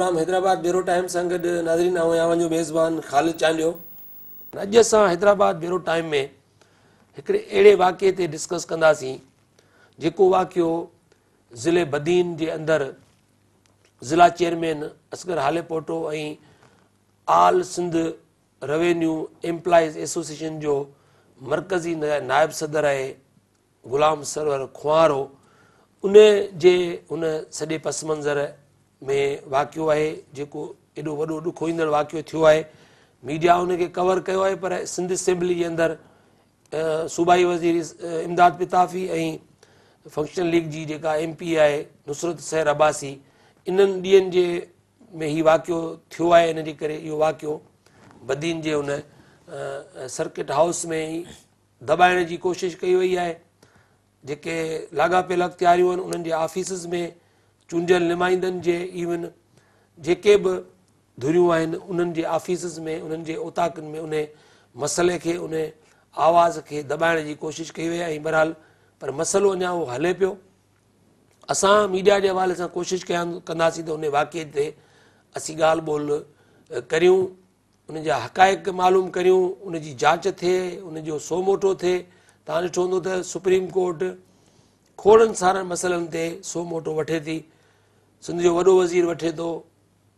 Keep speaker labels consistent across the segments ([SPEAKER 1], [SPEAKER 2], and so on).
[SPEAKER 1] Programme Hyderabad bureau time सां गॾु नाज़रीन ऐं आवां जो मेज़बान ख़ालिद चांडियो। अॼु असां हैदराबाद ब्यूरो टाइम में हिकिड़े अहिड़े वाक़े ते डिस्कस कंदासीं जेको वाक़ियो ज़िले बदीन जे अंदरि ज़िला चेयरमैन असगर हालेपोटो ऐं आल सिंध रेवेन्यू एम्प्लॉइज़ एसोसिएशन जो मरकज़ी नायब सदर आहे ग़ुलाम सरवर खुआरो उन जे उन सॼे पस मंज़र में वाक़ियो आहे जेको एॾो वॾो ॾुखो ईंदड़ वाक़ियो थियो आहे। मीडिया उनखे कवर कयो आहे पर सिंध असेंबली जे अंदरि सूबाई वज़ीर इमदाद पिताफ़ी ऐं फंक्शनल लीग जी जेका MP आहे नुसरत सहर अब्बासी इन्हनि ॾींहंनि जे में हीउ वाक़ियो थियो आहे। इन जे करे इहो वाक़ियो बदीन जे उन सर्किट हाउस में ई दॿाइण जी कोशिशि कई वई आहे। जेके लाॻापियल अख़्तियारियूं आहिनि उन्हनि जे ऑफिसिस में चूंडियल नुमाइंदनि जे इवन जेके बि धुरियूं आहिनि उन्हनि जे ऑफिसिस में उन्हनि जे ओताकनि में उन मसइले खे उन आवाज़ खे दॿाइण जी कोशिशि कई वई आहे। ऐं बहरहाल पर मसइलो अञा उहो हले पियो। असां मीडिया जे हवाले सां कोशिशि कंदासीं त उन वाक़े ते असीं ॻाल्हि ॿोल करियूं, उन जा हक़ाइक़ मालूम करियूं, उन जी जांच थिए, उन जो सो मोटो थिए। तव्हां ॾिठो हूंदो त सुप्रीम कोर्ट खोड़नि सारनि मसइलनि ते सो मोटो वठे थी। सिंध जो वॾो वज़ीर वठे थो,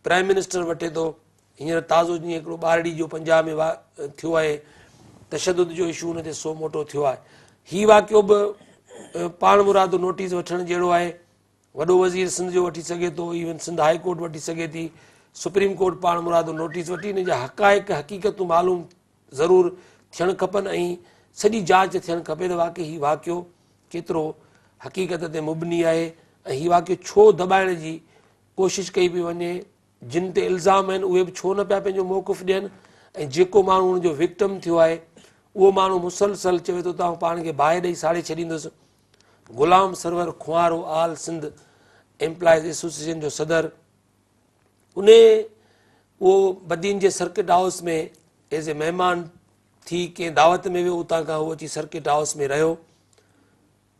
[SPEAKER 1] प्राइम मिनिस्टर वठे थो। हींअर ताज़ो जीअं हिकिड़ो ॿारड़ी जो पंजाब में थियो आहे तशदुद जो इशू उन ते सो मोटो थियो आहे। हीउ वाक़ियो बि पाण मुरादो नोटिस वठण जहिड़ो आहे। वॾो वज़ीर सिंध जो वठी सघे थो, इवन सिंध हाई कोर्ट वठी सघे थी, सुप्रीम कोर्ट पाण मुरादो नोटिस वठी इन जा हक़ाइक़ हक़ीक़तूं मालूम ज़रूरु थियणु खपनि ऐं सॼी जांच थियणु खपे त वाक़ई हीउ वाक़ियो केतिरो हक़ीक़त ते मुबनी आहे ऐं हीउ वाक़ियो छो दॿाइण जी कोशिशि कई पई वञे। जिन ते इल्ज़ाम आहिनि उहे बि छो न पिया पंहिंजो मौक़िफ़ ॾियनि ऐं जेको माण्हू हुनजो विक्टिम थियो आहे उहो माण्हू मुसलसल चवे थो तव्हां पाण खे बाहि ॾेई साड़े छॾींदुसि। ग़ुलाम सरवर खुआरो आल सिंध एम्प्लॉइज़ एसोसिएशन जो सदर उन उहो बदीन जे सर्किट हाउस में एज़ ए महिमान थी कंहिं दावत में वियो। उतां खां उहो अची सर्किट हाउस में रहियो।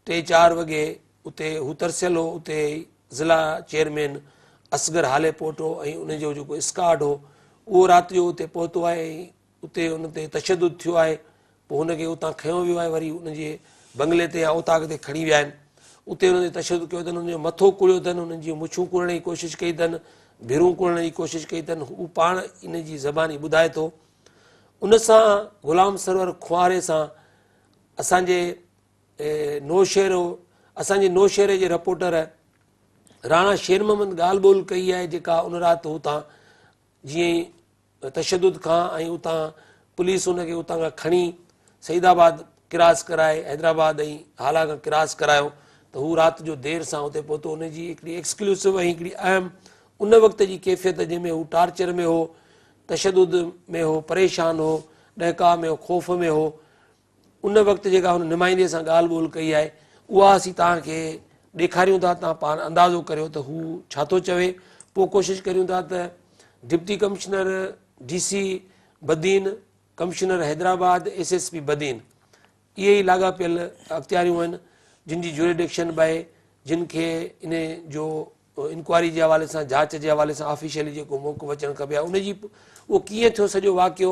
[SPEAKER 1] 3-4 वॻे उते हू तरसियल हो। उते ज़िला चेयरमैन असगर हालेपोटो ऐं उनजो जेको स्काड हो उहो राति जो उते पहुतो आहे ऐं उते उन ते तशदुद थियो आहे। पोइ हुनखे उतां खयो वियो आहे, वरी उनजे बंगले ते या ओताक ते खणी विया आहिनि। उते हुन ते तशदुद कयो अथनि, हुनजो मथो कुड़ियो अथनि, हुननि जी मुछूं कुड़ण जी कोशिशि कई अथनि, भिरूं कुड़ण जी कोशिशि कई अथनि। हू पाण इन जी ज़बानी ॿुधाए थो। उन सां ग़ुलाम सरवर खुआरे सां असांजे नौशहरे जे रिपोर्टर राणा शेर मोहम्मद ॻाल्हि ॿोल कई आहे जेका उन राति उतां जीअं ई तशदुद खां ऐं उतां पुलिस उनखे उतां खां खणी सईदाबाद क्रास कराए हैदराबाद ऐं हाला खां क्रास करायो त हू राति जो देरि सां उते पहुतो। उनजी हिकिड़ी एक्सक्लूसिव ऐं हिकिड़ी अहम उन वक़्त जी कैफ़ियत जंहिंमें हू टार्चर में हो, तशदुद में हो, परेशान हो, ॾहका में हो, ख़ौफ़ में हो। उन वक़्तु जेका हुन नुमाइंदे सां ॻाल्हि ॿोल कई आहे उहा असीं तव्हांखे ॾेखारियूं था। तव्हां पाण अंदाज़ो करियो त हू छा थो चवे। पोइ कोशिशि करियूं था त deputy commissioner DC Badin, commissioner Hyderabad, SSP Badin इहे ई लाॻापियल अख़्तियारियूं आहिनि जिन जी जुरिडिक्शन बि आहे, जिन खे इन जो इंक्वायरी जे हवाले सां जांच जे हवाले सां ऑफिशियली जेको मौक़िफ़ अचणु खपे आहे उनजी उहो कीअं थियो सॼो वाक़ियो,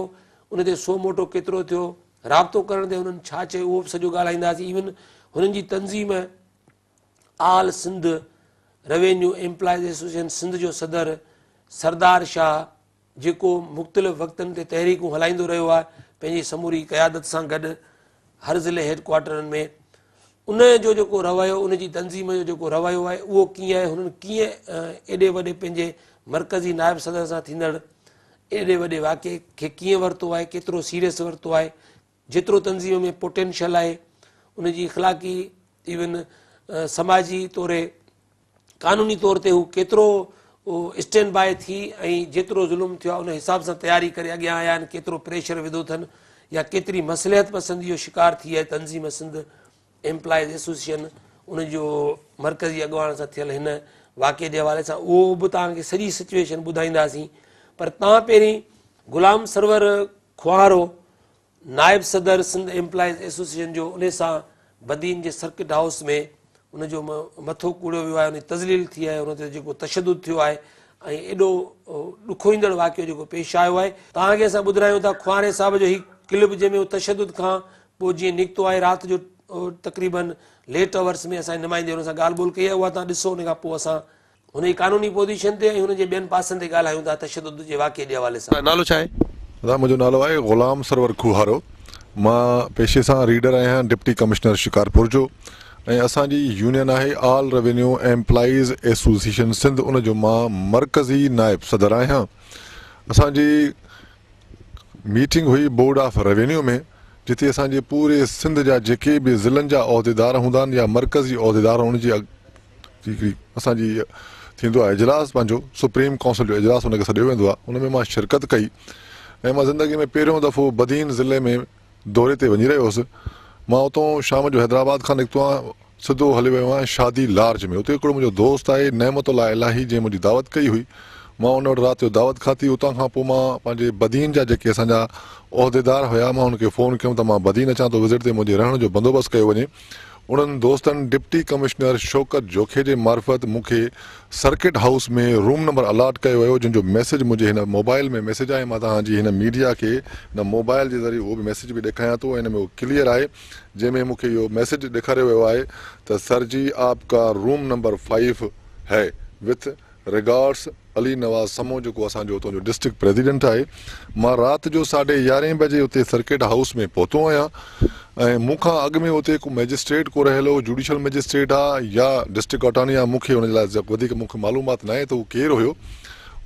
[SPEAKER 1] उन ते सो मोटो केतिरो थियो, राब्तो करण ते हुननि छा चयो उहो बि सॼो ॻाल्हाईंदासीं। इवन हुननि जी तंज़ीम all Sindh revenue employees association Sindh जो सदर सरदार शाह जेको मुख़्तलिफ़ वक़्तनि ते तहरीकूं हलाईंदो रहियो आहे पंहिंजी समूरी क़यादत सां गॾु हर ज़िले हेडक्वार्टरनि में, उन जो जेको रवैयो, उन जी तंज़ीम जो जेको रवैयो आहे उहो कीअं आहे, हुननि कीअं एॾे वॾे पंहिंजे मरकज़ी नायब सदर सां थींदड़ एॾे वॾे वाक़े खे कीअं वरितो आहे, केतिरो सीरियस वरितो आहे, जेतिरो तंज़ीम में पोटेंशियल आहे, उनजी इख़लाक़ी इवन समाजी तौरु क़ानूनी तौर ते हू केतिरो स्टैंड बाय थी ऐं जेतिरो ज़ुल्म थियो आहे उन हिसाब सां तयारी करे अॻियां आया आहिनि, केतिरो प्रेशर विधो अथनि या केतिरी मसलिहत पसंदी जो शिकार थी आहे तंज़ीम सिंध एम्प्लॉइज़ एसोसिएशन उनजो मरकज़ी अॻुवाण सां थियल हिन वाक़े जे हवाले सां उहो बि तव्हांखे सॼी सिचुएशन ॿुधाईंदासीं। पर तव्हां पहिरीं ग़ुलाम सरवर खुआरो नायब सदर सिंध एम्प्लॉइज़ एसोसिएशन जो उन सां बदीन जे सर्किट हाउस में उनजो मथो कूड़ियो वियो आहे, उन तज़लील थी आहे, उन ते जेको तशदुद थियो आहे ऐं एॾो ॾुखोईंदड़ वाक़ियो जेको पेश आयो आहे। तव्हांखे असां ॿुधायूं था ख्वारे साहिब जो हीउ क्लिप जंहिंमें तशदुद खां पोइ जीअं निकितो आहे राति जो तक़रीबन लेट अवर्स में असांजे नुमाइंदे हुन सां ॻाल्हि ॿोल कई आहे, उहा तव्हां ॾिसो। उन खां पोइ असां हुनजी कानूनी पोज़ीशन ते ऐं हुनजे ॿियनि पासनि ते ॻाल्हायूं था तशदुद जे वाक़े जे हवाले सां।
[SPEAKER 2] नालो छा आहे?
[SPEAKER 3] मुंहिंजो नालो आहे ग़ुलाम सरवर खुहारो। मां पेशे सां रीडर आहियां डिप्टी कमिश्नर शिकारपुर जो, ऐं असांजी यूनियन आहे all revenue employees association Sindh, उन जो मां मरकज़ी नायब सदर आहियां। असांजी मीटिंग हुई बोर्ड ऑफ रेवेन्यू में, जिते असांजे पूरे सिंध जा जेके बि ज़िलनि जा उहिदेदार हूंदा आहिनि या मरकज़ी उहिदेदार उनजी हिकिड़ी असांजी थींदो आहे इजलास, पंहिंजो सुप्रीम काउंसिल जो इजलास हुनखे सॾियो वेंदो आहे। उन में मां शिरकत कई ऐं मां ज़िंदगी में पहिरियों दफ़ो बदीन ज़िले में दौरे ते वञी रहियो हुउसि। मां उतां शाम जो हैदराबाद खां निकितो आहियां, सिधो हली वियो आहियां शादी लार्ज में। उते हिकिड़ो मुंहिंजो दोस्त आहे नेमतुल्लाह इलाही, जंहिं मुंहिंजी दावत कई हुई। मां उन वटि राति जो दावत खाती। उतां खां पोइ मां पंहिंजे बदीन जा जेके असांजा उहिदेदार हुया, मां हुनखे फ़ोन कयूं त मां बदीन अचां थो, विज़िट ते मुंहिंजे रहण जो बंदोबस्तु कयो वञे। उन्हनि दोस्तनि डिप्टी कमिश्नर शौकत जोखे जे मार्फत मूंखे सर्किट हाउस में रूम नंबर अलाट कयो वियो, जंहिंजो मैसेज मुंहिंजे हिन मोबाइल में मैसेज आहे। मां तव्हांजी हिन मीडिया खे हिन मोबाइल जे ज़रिए उहो बि मैसेज बि ॾेखारियां थो। हिन में उहो क्लियर आहे, जंहिंमें मूंखे इहो मैसेज ॾेखारियो वियो आहे त सर जी आपका रूम नंबर 5 है विथ रिगार्ड्स अली नवाज़ समो, जेको असांजो उतां जो डिस्ट्रिक्ट प्रेसिडेंट आहे। मां राति जो 11:30 बजे उते सर्किट हाउस में पहुतो आहियां ऐं मूंखां अॻु में उते को मैजिस्ट्रेट को रहियल हो, जुडिशल मैजिस्ट्रेट आहे या डिस्ट्रिक्ट अटॉर्नी आहे, मूंखे हुन जे लाइ वधीक मूंखे मालूमात न आहे त उहो केरु हुयो।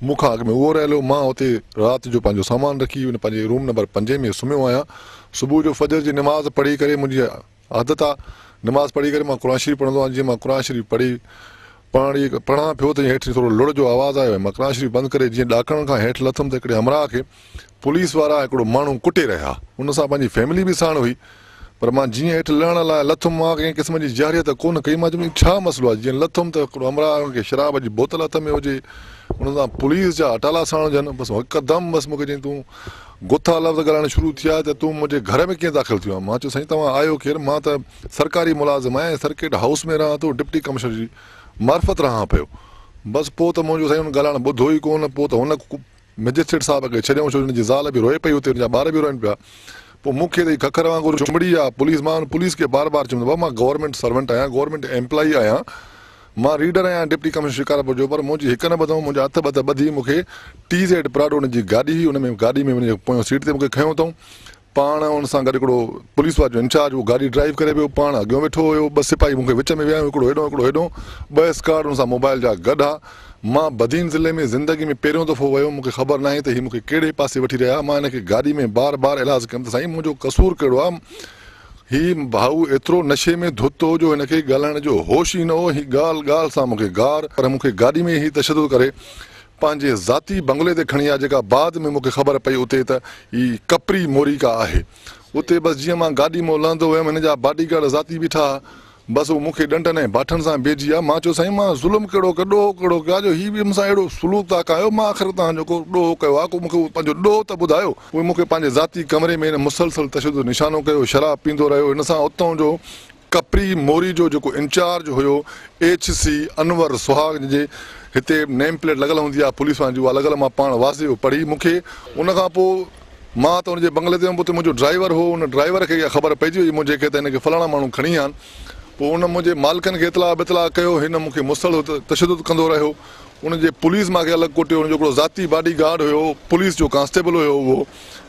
[SPEAKER 3] मूंखां अॻु में उहो रहियल हो। मां उते राति जो पंहिंजो सामान रखी हुन पंहिंजे रूम नंबर 5 में सुम्हियो आहियां। सुबुह जो फजर जी नमाज़ पढ़ी करे, मुंहिंजी आदत आहे नमाज़ पढ़ी करे मां क़ुरान शरीफ़ पढ़ंदो आहियां। जीअं मां क़ुरान शरीफ़ पढ़णु पियो त हेठि थोरो लुड़ जो आवाज़ु आयो। मां क़ुरान शरीफ़ बंदि करे जीअं ॾाकण खां हेठि लथुमि त हिकिड़े हमराह खे पुलिस वारा हिकिड़ो माण्हू कुटे रहिया। हुन सां पंहिंजी फैमिली बि साण हुई, पर मां जीअं हेठि लहण लाइ लथुमि, मां कंहिं क़िस्म जी जारियत कोन कई। मां चयो छा मसइलो आहे? जीअं लथुमि त हिकिड़ो हमराह खे शराब जी बोतल हथ में हुजे, हुन सां पुलिस जा अटाला साण हुजनि। बसि हिकदमि बसि मूंखे चई तूं गुथा लफ़्ज़ ॻाल्हाइण शुरू थिया त तूं मुंहिंजे घर में कीअं दाख़िल थियो आहे? मां चयो साईं तव्हां आयो केरु? मां त सरकारी मुलाज़िम आहियां, सर्किट हाउस में रहां थो, डिप्टी कमिश्नर जी मार्फत रहां पियो। बसि पोइ त मुंहिंजो साईं हुन ॻाल्हाइण ॿुधो ई कोन। पोइ त हुन मैजिस्ट्रेट साहिब खे छॾियऊं, छो हुनजी ज़ाल बि रोए पई उते, हुनजा ॿार बि रोइनि पिया। पोइ मूंखे त खखर वांगुरु चुंबड़ी आहे पुलिस। मां पुलिस खे बार बार चवंदो आहे मां गवर्नमेंट सर्वेंट आहियां, गवर्नमेंट एम्प्लॉई आहियां, मां रीडर आहियां डिप्टी कमिश्नर शिकारपुर जो। पर मुंहिंजी हिकु न ॿधऊं, मुंहिंजा हथ ॿध ॿधी मूंखे TZ प्राडो हुनजी गाॾी हुई, हुन में गाॾी में वञी पोयों सीट ते मूंखे खयों अथऊं। पाण हुन सां गॾु हिकिड़ो पुलिस वारो इंचार्ज उहो गाॾी ड्राइव करे पियो, पाण अॻियां वेठो हुयो। 2 सिपाही मूंखे विच में विया, हिकिड़ो हेॾो हिकिड़ो हेॾो, 2 स्कार्ड हुन सां मोबाइल जा गॾु। मां बदीन ज़िले में ज़िंदगी में पहिरियों दफ़ो वियो, मूंखे ख़बर न आहे त हीअ मूंखे कहिड़े पासे वठी रहिया। मां हिनखे गाॾी में बार बार इलाजु कयुमि त साईं मुंहिंजो कसूर कहिड़ो आहे? हीउ भाऊ एतिरो नशे में धुत हो जो हिनखे ॻाल्हाइण जो होश ई न हो। हीअ ॻाल्हि ॻाल्हि सां मूंखे गार, पर मूंखे गाॾी में ई तशदुद करे पंहिंजे ज़ाती बंगले ते खणी आहे, जेका बाद में मूंखे ख़बर पई उते त हीअ कपरी मोरिका आहे। उते बसि जीअं मां गाॾी मां लहंदो हुयुमि, हिन जा बॉडीगार्ड ज़ाती बीठा, बसि उहो मूंखे ॾंडनि ऐं बाठनि सां भेजी आहे। मां चयो साईं मां ज़ुल्म कहिड़ो कयो, ॾोह कहिड़ो कयो आहे जो हीअ बि मूंसां अहिड़ो सलूक था कयो? मां आख़िर तव्हांजो को ॾोह कयो आहे? को मूंखे पंहिंजो ॾोह त ॿुधायो। उहे मूंखे पंहिंजे ज़ाती कमरे में हिन मुसलसल तशदुद निशानो कयो, शराब पींदो रहियो। हिन सां उतां जो कपरी मोरी जो जेको इंचार्ज हुयो HC अनवर सुहाग, जे हिते नेम प्लेट लॻल हूंदी आहे पुलिस वारनि जी, उहा लॻल मां पाण वाज़े पढ़ी। मूंखे उन खां पोइ मां त हुनजे बंगले ते हुते मुंहिंजो ड्राइवर हो, उन ड्राइवर खे इहा ख़बर पइजी वई मुंहिंजे खे त हिनखे फलाणा माण्हू खणी आहिनि। पोइ उन मुंहिंजे मालिकनि खे इतला कयो, हिन मूंखे मुसल तशदुद कंदो रहियो। उनजे पुलिस मूंखे अलॻि कोटियो। हुनजो हिकिड़ो ज़ाती बॉडी गार्ड हुयो, पुलिस जो कांस्टेबल हुयो उहो,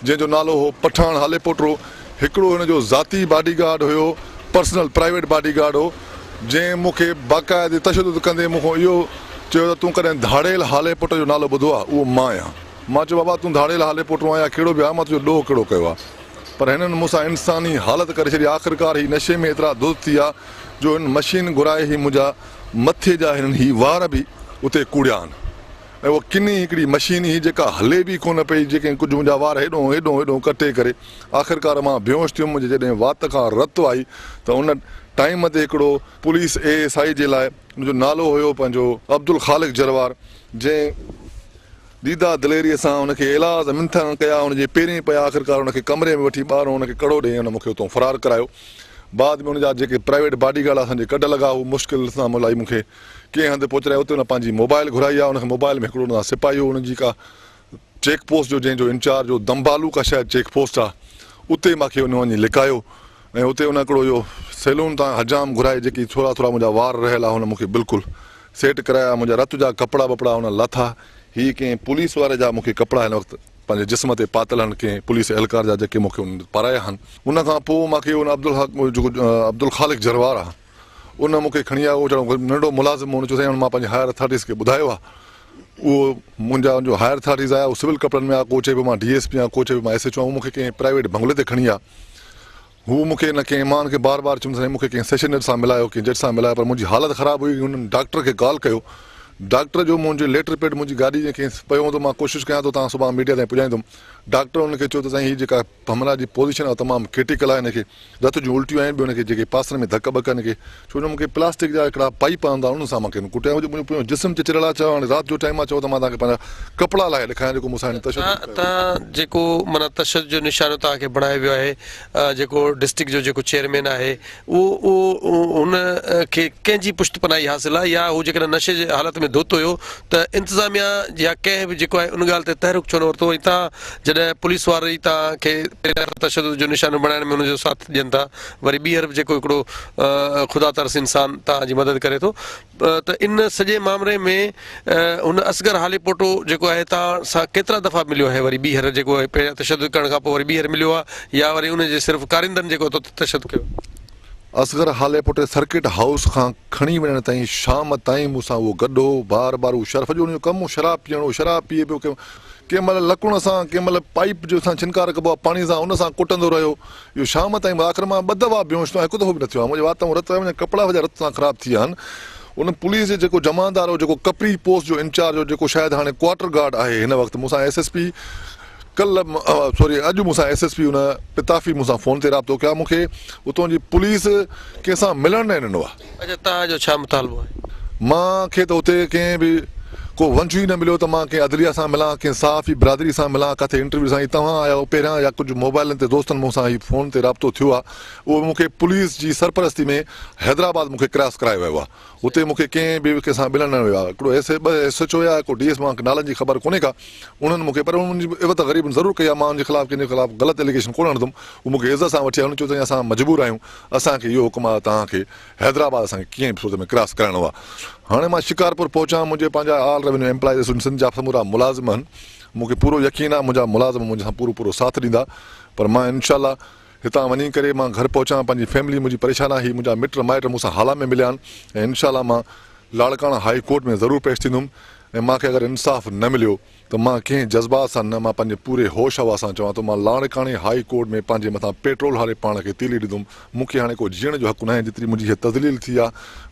[SPEAKER 3] जंहिंजो नालो हो पठान हाले पोटरो। हिकिड़ो हिनजो ज़ाती बॉडी गार्ड हुयो, पर्सनल प्राइवेट बॉडी गार्ड हो, जंहिं मूंखे बाक़ाइदे तशदुद कंदे मूंखां इहो चयो त तूं कॾहिं धाड़ेल हाले पुट जो नालो ॿुधो आहे? उहो मां आहियां। मां चयो बाबा तूं धाड़ेल हाले पोटरो आहियां, कहिड़ो बि आहे? मां तुंहिंजो ॾोह कहिड़ो कयो आहे? पर हिननि मूंसां इंसानी हालत करे छॾी। आख़िरकार ही नशे में एतिरा दुध थी विया जो हिन मशीन घुराए ही मुंहिंजा मथे जा हिननि ही वार बि उते कूड़िया आहिनि। ऐं उहा किनी हिकिड़ी मशीन ही जेका हले बि कोन पई, जेके कुझु मुंहिंजा वार हेॾो हेॾो हेॾो कटे करे आख़िरकार मां बेहोश थियुमि। मुंहिंजे जॾहिं वात खां रतु आई त उन टाइम ते हिकिड़ो पुलिस ASI जे लाइ, मुंहिंजो नालो हुयो पंहिंजो अब्दुल ख़ालिक जरवार, जंहिं दीदा दिलेरीअ सां हुनखे इलाज मिंथन कया, हुनजे पेरें पिया। आख़िरकार हुनखे कमरे में वठी ॿाहिरों हुनखे कड़ो ॾेई हुन मूंखे उतां फ़रार करायो। बाद में हुनजा जेके प्राइवेट बॉडीगार्ड असांजे कढ लॻा, उहो मुश्किल सां मलाई मूंखे कंहिं हंधि पहुचाए उते हुन पंहिंजी मोबाइल घुराई आहे, हुनखे मोबाइल में हिकिड़ो सिपाही हुनजी का चेक पोस्ट जो जंहिंजो इंचार्ज जो दम्बालू का शायदि चेक पोस्ट आहे, उते मूंखे हुन वञी लिकायो ऐं उते हुन हिकिड़ो इहो सैलून तां हजाम घुराए जेकी थोरा थोरा मुंहिंजा वार रहियल आहे हुन मूंखे बिल्कुलु सेट कराया, मुंहिंजा रत जा कपिड़ा वपड़ा हुन लाथा। हीअ कंहिं पुलिस वारे जा मूंखे कपिड़ा हिन वक़्तु पंहिंजे जिस्म ते पातल आहिनि, कंहिं पुलिस एहलकार जा जेके मूंखे हुन पाराया आहिनि। उन खां पोइ मूंखे हुन जेको अब्दुल ख़ालिक जरवार आहे उन मूंखे खणी आयो, उहो नंढो मुलाज़िम हुन चयो साईं मां पंहिंजे हायर अथॉरिटीज़ खे ॿुधायो आहे, उहो मुंहिंजा जो हायर अथॉरिटीज़ आया उहो सिविल कपिड़नि में आहे, को चए पियो मां DSP आहियां, को चए पियो मां SHO आहियां, उहो मूंखे कंहिं प्राइवेट बंगले ते खणी आहे। हू मूंखे न कंहिं मां हुनखे बार बार चयुमि साईं मूंखे कंहिं सेशनर सां मिलायो, कंहिं जज सां मिलायो, पर मुंहिंजी हालत ख़राबु हुई। हुननि डॉक्टर खे कॉल कयो, डॉक्टर जो मुंहिंजो लेटर पैड मुंहिंजी गाॾी जे कंहिं पियो हूंदो, मां कोशिशि कयां थो तव्हां सुभाणे मीडिया ताईं पुॼाईंदुमि। डॉक्टर हुनखे चयो त साईं हीअ जेका हमला जी पोज़ीशन आहे तमामु क्रिटिकल आहे, हिनखे रत जूं उल्टियूं आहिनि, ॿियो हिनखे जेके पासनि में धक ॿक हिनखे, छो जो मूंखे प्लास्टिक जा हिकिड़ा पाइप हूंदा उन सां मूंखे कुटिया, मुंहिंजो जिस्म चिचिड़ियल आहे। चयो हाणे राति जो टाइम आहे, चयो त मां तव्हांखे पंहिंजा कपिड़ा लाहे ॾेखारियां जेको मूंसां
[SPEAKER 2] तव्हां जेको माना तशदुद जो निशानो तव्हांखे बणायो वियो आहे, जेको डिस्ट्रिक्ट जो जेको चेयरमैन आहे उहो हुन खे कंहिंजी पुष्टपनाही हासिल आहे, या हू जेकॾहिं नशे जे हालत में धोतो हुयो त इंतिज़ामिया या कंहिं बि जेको आहे उन ॻाल्हि ते तहरुक छो न वरितो, ऐं तव्हां जॾहिं पुलिस वारा तव्हांखे तशदुद जो निशानो बणाइण में हुनजो साथ ॾियनि था, वरी ॿीहर बि जेको हिकिड़ो ख़ुदा तरस इंसान तव्हांजी मदद करे थो, त इन सॼे मामले में हुन असगर हालीपोटो जेको आहे तव्हां सां केतिरा दफ़ा मिलियो आहे, वरी ॿीहर जेको आहे पहिरियां तशदुद करण खां पोइ वरी ॿीहर मिलियो आहे, या वरी उनजे सिर्फ़ु कारिंदनि जेको तशदुद कयो?
[SPEAKER 3] असगर हालीपोटे सर्किट हाउस खां खणी वञण ताईं शाम ताईं मूंसां उहो गॾो बार बार उहो शराब जो उनजो कमु शराब पीअणो, शराब पीए पियो, कंहिं महिल लकुण सां, कंहिं महिल पाइप जो सां छिनकार कबो आहे पाणी सां, उन सां कुटंदो रहियो। इहो शाम ताईं आख़िर मां 2 दफ़ा बेहोश थियो, हिकु दफ़ो बि न थियो आहे। मुंहिंजे वात रत मुंहिंजा कपिड़ा वञा रत सां ख़राबु थी विया आहिनि। उन पुलिस जे जेको जमादार हो, जेको कपरी पोस्ट जो इंचार्ज हो, जेको शायदि हाणे क्वार्टर गार्ड आहे हिन वक़्तु, मूंसां SSP अॼु मूंसां SSP हुन पिताफ़ी मूंसां फ़ोन ते राब्तो कया, मूंखे उतां जी पुलिस कंहिंसां मिलणु न ॾिनो आहे।
[SPEAKER 2] अच्छा, तव्हांजो छा मुतालबो आहे?
[SPEAKER 3] मूंखे त हुते कंहिं बि को वंझू ई न मिलियो त मां कंहिं अदलिया सां मिलां, कंहिं साफ़ी बिरादरी सां मिलां, किथे इंटरव्यू सां। तव्हां आया पहिरियां या कुझु मोबाइलनि ते दोस्तनि मूंसां ही फ़ोन ते राब्तो थियो आहे, उहो मूंखे पुलिस जी सरपरस्ती में हैदराबाद मूंखे क्रॉस करायो वियो आहे। उते मूंखे कंहिं बि कंहिंसां मिलणु न वियो आहे। हिकिड़ो SHO या हिकिड़ो DS, मूंखे नालनि जी ख़बर कोन्हे का, उन्हनि मूंखे, पर उन्हनि जी इज़त ग़रीबनि ज़रूरु कई आहे। मां उनजे ख़िलाफ़ु कंहिंजे ख़िलाफ़ु ग़लति एलिगेशन कोन हणंदुमि। उहो मूंखे इज़त सां वठी आया, उन्हनि चयो त असां मजबूर आहियूं, असांखे इहो हुकुम आहे तव्हांखे हैदराबाद असांखे कीअं बि सूरत में क्रॉस कराइणो आहे। हाणे मां शिकारपुर पहुचां, मुंहिंजे पंहिंजा ऑल रेवेन्यू एम्प्लॉइज़ सिंध जा समूरा मुलाज़िम आहिनि, मूंखे पूरो यकीन आहे मुंहिंजा मुलाज़िम मुंहिंजे सां पूरो साथ ॾींदा। पर मां इंशाअल्लाह हितां वञी करे मां घर पहुचां, पंहिंजी फैमिली मुंहिंजी परेशान आहे, मुंहिंजा मिट माइट मूंसां हाला में मिलिया आहिनि, ऐं इंशाअल्लाह मां लाड़काना हाई कोर्ट में ज़रूरु पेश थींदुमि। ऐं मूंखे अगरि इंसाफ़ न मिलियो त मां कंहिं जज़्बात सां न, मां पंहिंजे पूरे होश हवा सां चवां थो, मां लाड़काने हाई कोर्ट में पंहिंजे मथां पेट्रोल हारे पाण खे तीली ॾींदुमि। मूंखे हाणे को जीअण जो हक़ु न आहे, जेतिरी मुंहिंजी हीअ तज़लील थी आहे।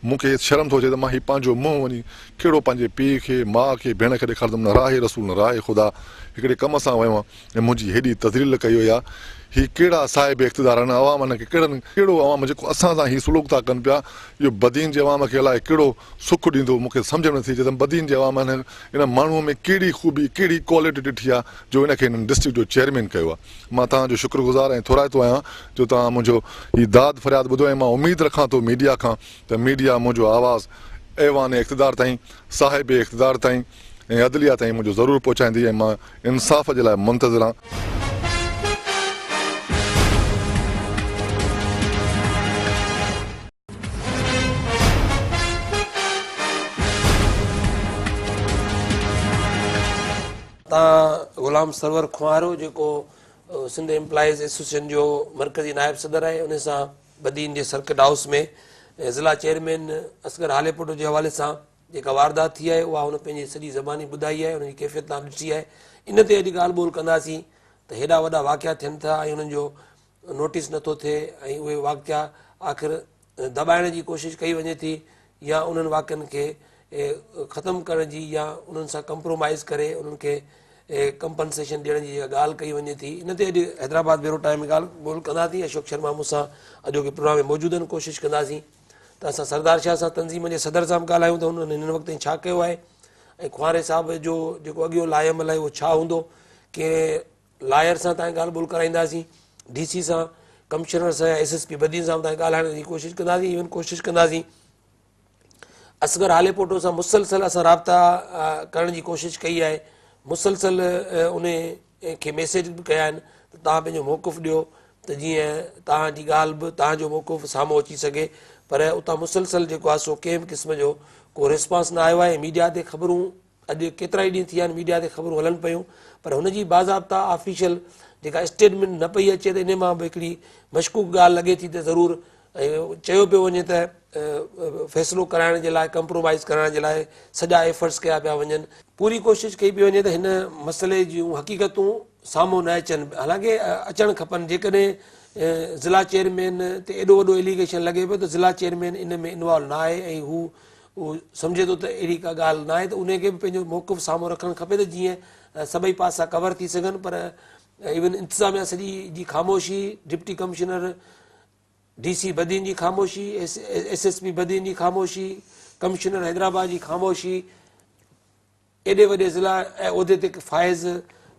[SPEAKER 3] मूंखे शर्म थो अचे त मां हीउ पंहिंजो मुंहुं वञी कहिड़ो पंहिंजे पीउ खे, माउ खे, भेण खे ॾेखारींदुमि, न राहे रसूल न राहे ख़ुदा, हिकिड़े कम सां वियो आहियां ऐं मुंहिंजी हेॾी तज़लील कई हुई आहे। हीअ कहिड़ा साहिब इक़्तिदार आहिनि, अवाम हिनखे कहिड़ो अवाम जेको असां सां हीअ सुलूक था कनि पिया, इहो बदीन जे अवाम खे अलाए कहिड़ो सुखु ॾींदो, मूंखे सम्झ में नथी अचे त बदीन जे अवाम इन माण्हूअ में कहिड़ी ख़ूबी, कहिड़ी क्वालिटी ॾिठी आहे जो हिनखे हिननि डिस्ट्रिक्ट जो चेयरमैन कयो आहे। मां तव्हांजो शुक्रगुज़ार ऐं थोराइतो आहियां जो तव्हां मुंहिंजो हीउ दाद फ़रियाद ॿुधो, ऐं मां उमेदु रखां थो मीडिया खां त मीडिया मुंहिंजो आवाज़ु ऐवान इक़्तिदार ताईं, साहिब इक़्तिदार ताईं ऐं अदलिया ताईं मुंहिंजो ज़रूरु पहुचाईंदी, ऐं मां इंसाफ़ जे लाइ मुंतज़िर आहियां।
[SPEAKER 1] तव्हां ग़ुलाम सरवर खुआरो जेको सिंध एम्प्लॉइज़ एसोसिएशन जो मरकज़ी नायब सदर आहे, उन सां बदीन जे सर्किट हाउस में ज़िला चेयरमैन असगर हालीपोटो जे हवाले सां जेका वारदात थी आहे उहा हुन पंहिंजी सॼी ज़बानी ॿुधाई आहे, हुनजी कैफ़ियत तव्हां ॾिठी आहे। इन ते अॼु ॻाल्हि ॿोल कंदासीं त हेॾा वॾा वाक़िया थियनि था ऐं उन्हनि जो नोटिस नथो थिए, ऐं उहे वाक़िया आख़िर दॿाइण जी कोशिशि कई वञे थी, या उन्हनि वाक़िअनि खे ख़तमु करण जी, या उन्हनि सां कंप्रोमाइज़ करे उन्हनि खे कंपनसेशन ॾियण जी ॻाल्हि कई वञे थी। इन ते अॼु हैदराबाद ब्यूरो टाइम में ॻाल्हि ॿोल कंदासीं। अशोक शर्मा मूंसां अॼोके प्रोग्राम में मौजूदु आहिनि, कोशिशि कंदासीं त असां सरदार शाह सां तंज़ीम जे सदर सां बि ॻाल्हायूं त हुननि हिन वक़्तु छा कयो आहे, ऐं खुआरे साहिब जो जेको अॻियो लाइअमल आहे उहो छा हूंदो। कंहिं लायर सां तव्हां ॻाल्हि ॿोल कराईंदासीं, DC सां, कमिशनर सां, SSP बदीन सां तव्हां ॻाल्हाइण जी कोशिशि कंदासीं। इवन कोशिशि कंदासीं असगर हालेपोटो सां मुसलसल असां राब्ता करण जी कोशिशि कई आहे, मुसलसल उन खे मैसेज बि कया आहिनि त तव्हां पंहिंजो मौक़ुफ़ ॾियो त जीअं तव्हांजी ॻाल्हि बि तव्हांजो मौक़ुफ़ साम्हूं अची सघे। पर उतां मुसलसल जेको आहे सो कंहिं बि क़िस्म जो को रिस्पॉन्स न आयो आहे। मीडिया ते ख़बरूं अॼु केतिरा ई ॾींहं थी विया आहिनि मीडिया ते ख़बरूं हलनि पियूं, पर हुनजी बाज़ाब्ता ऑफिशियल जेका स्टेटमेंट न पई अचे त इन मां बि हिकिड़ी मशकूक ॻाल्हि लॻे थी त ज़रूरु चयो पियो वञे त फ़ैसिलो कराइण जे लाइ कंप्रोमाइज़ करण जे लाइ सॼा एफर्ट्स कया पिया वञनि। पूरी कोशिशि कई पई वञे त हिन मसइले जूं हक़ीक़तूं साम्हूं न अचनि, हालांकि अचणु खपनि। जेकॾहिं ज़िला चेयरमैन ते एॾो वॾो एलिगेशन लॻे पियो त ज़िला चेयरमैन इन में इन्वॉल्व न आहे ऐं हू सम्झे थो त अहिड़ी का ॻाल्हि न आहे, त उनखे बि पंहिंजो मौक़ुफ़ साम्हूं रखणु खपे त जीअं सभई पासा कवर थी सघनि। पर इवन इंतिज़ामिया सॼी जी ख़ामोशी, डिप्टी कमिश्नर DC बदीन जी ख़ामोशी, SSP बदीन जी ख़ामोशी, कमिश्नर हैदराबाद जी ख़ामोशी, एॾे वॾे ज़िला ऐं उहिदे ते फ़ाइज़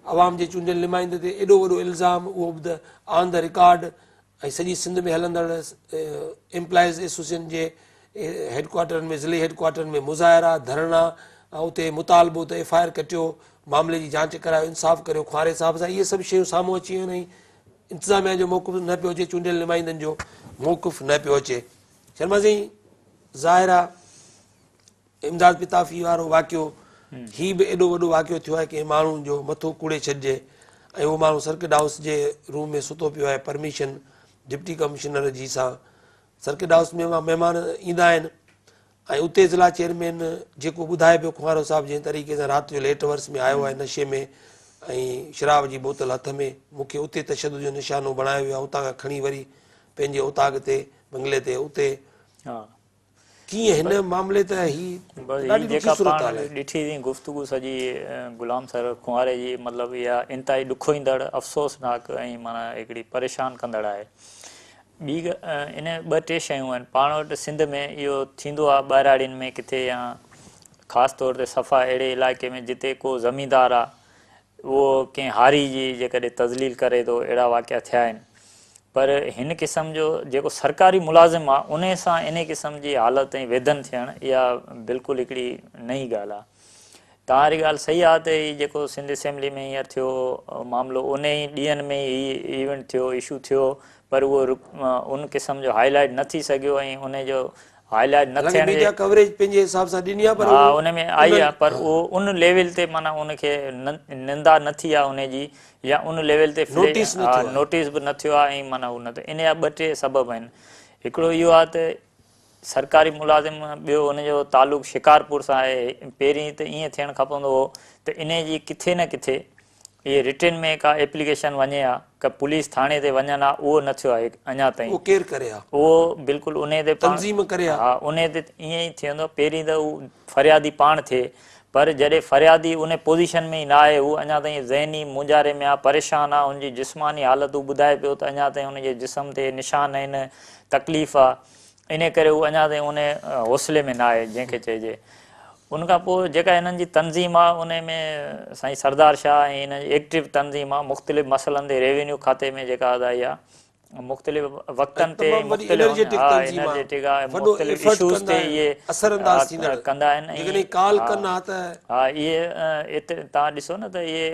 [SPEAKER 1] अवाम जे चूंडियल नुमाइंदे ते एॾो वॾो इल्ज़ाम, उहो बि ऑन द रिकॉर्ड, ऐं सॼी सिंध में हलंदड़ एम्प्लॉइज़ एसोसिएशन जे हेडक्वार्टरनि में, ज़िले हेडक्वार्टरनि में मुज़ाहिरा, धरना, ऐं उते मुतालबो त FIR कटियो, मामले जी जांच करायो, इंसाफ़ करियो ख़्वार हिसाब सां। इहे सभु शयूं साम्हूं अची वियूं आहिनि। इंतिज़ामिया जो मौक़ुफ़ न पियो अचे, चूंडियल नुमाइंदनि जो मौक़ुफ़ न पियो अचे। शर्मा साईं, ज़ाहिर आहे इमदाद पिताफ़ी वारो वाक़ियो ही बि एॾो वॾो वाक़ियो थियो आहे कि माण्हुनि जो मथो कूड़े छॾिजे, ऐं उहो माण्हू सर्किट हाउस जे रूम में सुतो पियो आहे परमिशन डिप्टी कमिश्नर जी सां। सर्किट हाउस में महिमान ईंदा आहिनि ऐं उते ज़िला चेयरमैन जेको ॿुधाए पियो खुवारो साहिबु जंहिं तरीक़े सां राति जो लेट वर्स में आयो आहे नशे में ऐं शराब जी बोतल हथ में, मूंखे उते तशदुद जो निशानो बणायो वियो आहे, उतां खां खणी वरी पंहिंजे उताग ते बंगले ते उते कीअं हिन मामले त ही ॾाढी ॾुखी सूरत हाल आहे।
[SPEAKER 4] ॾिठी थी गुफ़्तगू सॼी गुलाम सर खुंवारे जी, मतिलबु इहा इंतिहाई ॾुखोईंदड़, अफ़सोसनाक ऐं माना हिकिड़ी परेशान कंदड़ आहे। ॿी इन ॿ टे शयूं आहिनि पाण वटि सिंध में इहो थींदो आहे ॿाहिराड़ियुनि में किथे, या ख़ासि तौर ते सफ़ा अहिड़े इलाइक़े में जिते को ज़मींदार आहे उहो कंहिं हारी जी जेकॾहिं तज़लील करे थो, अहिड़ा वाक़िया थिया आहिनि। पर हिन क़िस्म जो जेको सरकारी मुलाज़िम आहे उन सां इन क़िस्म जी हालत ऐं वेदन थियणु इहा बिल्कुलु हिकिड़ी नई ॻाल्हि आहे। तव्हांजी ॻाल्हि सही आहे त हीउ जेको सिंध असेंबली में हींअर थियो मामिलो, उन ई ॾींहंनि में ही इवेंट थियो, इशू थियो, पर उहो उन क़िस्म जो हाईलाइट न थी सघियो ऐं उनजो हाईलाइट न थियण
[SPEAKER 1] मीडिया कवरेज पंहिंजे हिसाब सां ॾिनी आहे, पर
[SPEAKER 4] हा उन में आई आहे, पर उहो उन लेवल ते माना उनखे निंदा न थी आहे उनजी, या उन लेवल ते नोटिस बि न थियो आहे ऐं माना उन ते इन जा ॿ टे सबब आहिनि। हिकिड़ो इहो आहे त सरकारी मुलाज़िम, ॿियो उनजो तालुक़ु शिकारपुर सां आहे। पहिरीं त ईअं थियणु खपंदो हो त इन जी किथे न किथे इहे रिटर्न में का एप्लीकेशन वञे हा, का पुलिस थाणे ते वञनि हा, उहो न थियो आहे अञा ताईं।
[SPEAKER 1] उहो केरु करे हा,
[SPEAKER 4] उहो बिल्कुलु उन ते
[SPEAKER 1] तंज़ीम करे
[SPEAKER 4] हा, उन ते ईअं ई थींदो। पहिरीं त उहो फ़रियादी पाण थिए, पर जॾहिं फ़रियादी उन पोज़ीशन में ई न आहे, हू अञा ताईं ज़हनी मुंझारे में आहे, परेशान आहे, हुनजी जिस्मानी हालत हू ॿुधाए पियो त अञा ताईं हुनजे जिस्म ते निशान आहिनि, तकलीफ़ आहे, इन करे हू अञा ताईं उन हौसले में न आहे जंहिंखे चइजे। उनखां पोइ जेका हिननि जी तनज़ीम आहे उन में साईं सरदार शाह ऐं हिन जी एक्टिव तनज़ीम आहे, मुख़्तलिफ़ मसइलनि ते रेवेन्यू खाते में जेका अदाई आहे, मुख़्तलिफ़ वक़्तनि ते मुख़्तलिफ़ मुख़्तलिफ़ इशूज़ ते इहे कंदा आहिनि। हा, इहे हिते तव्हां ॾिसो न त इहे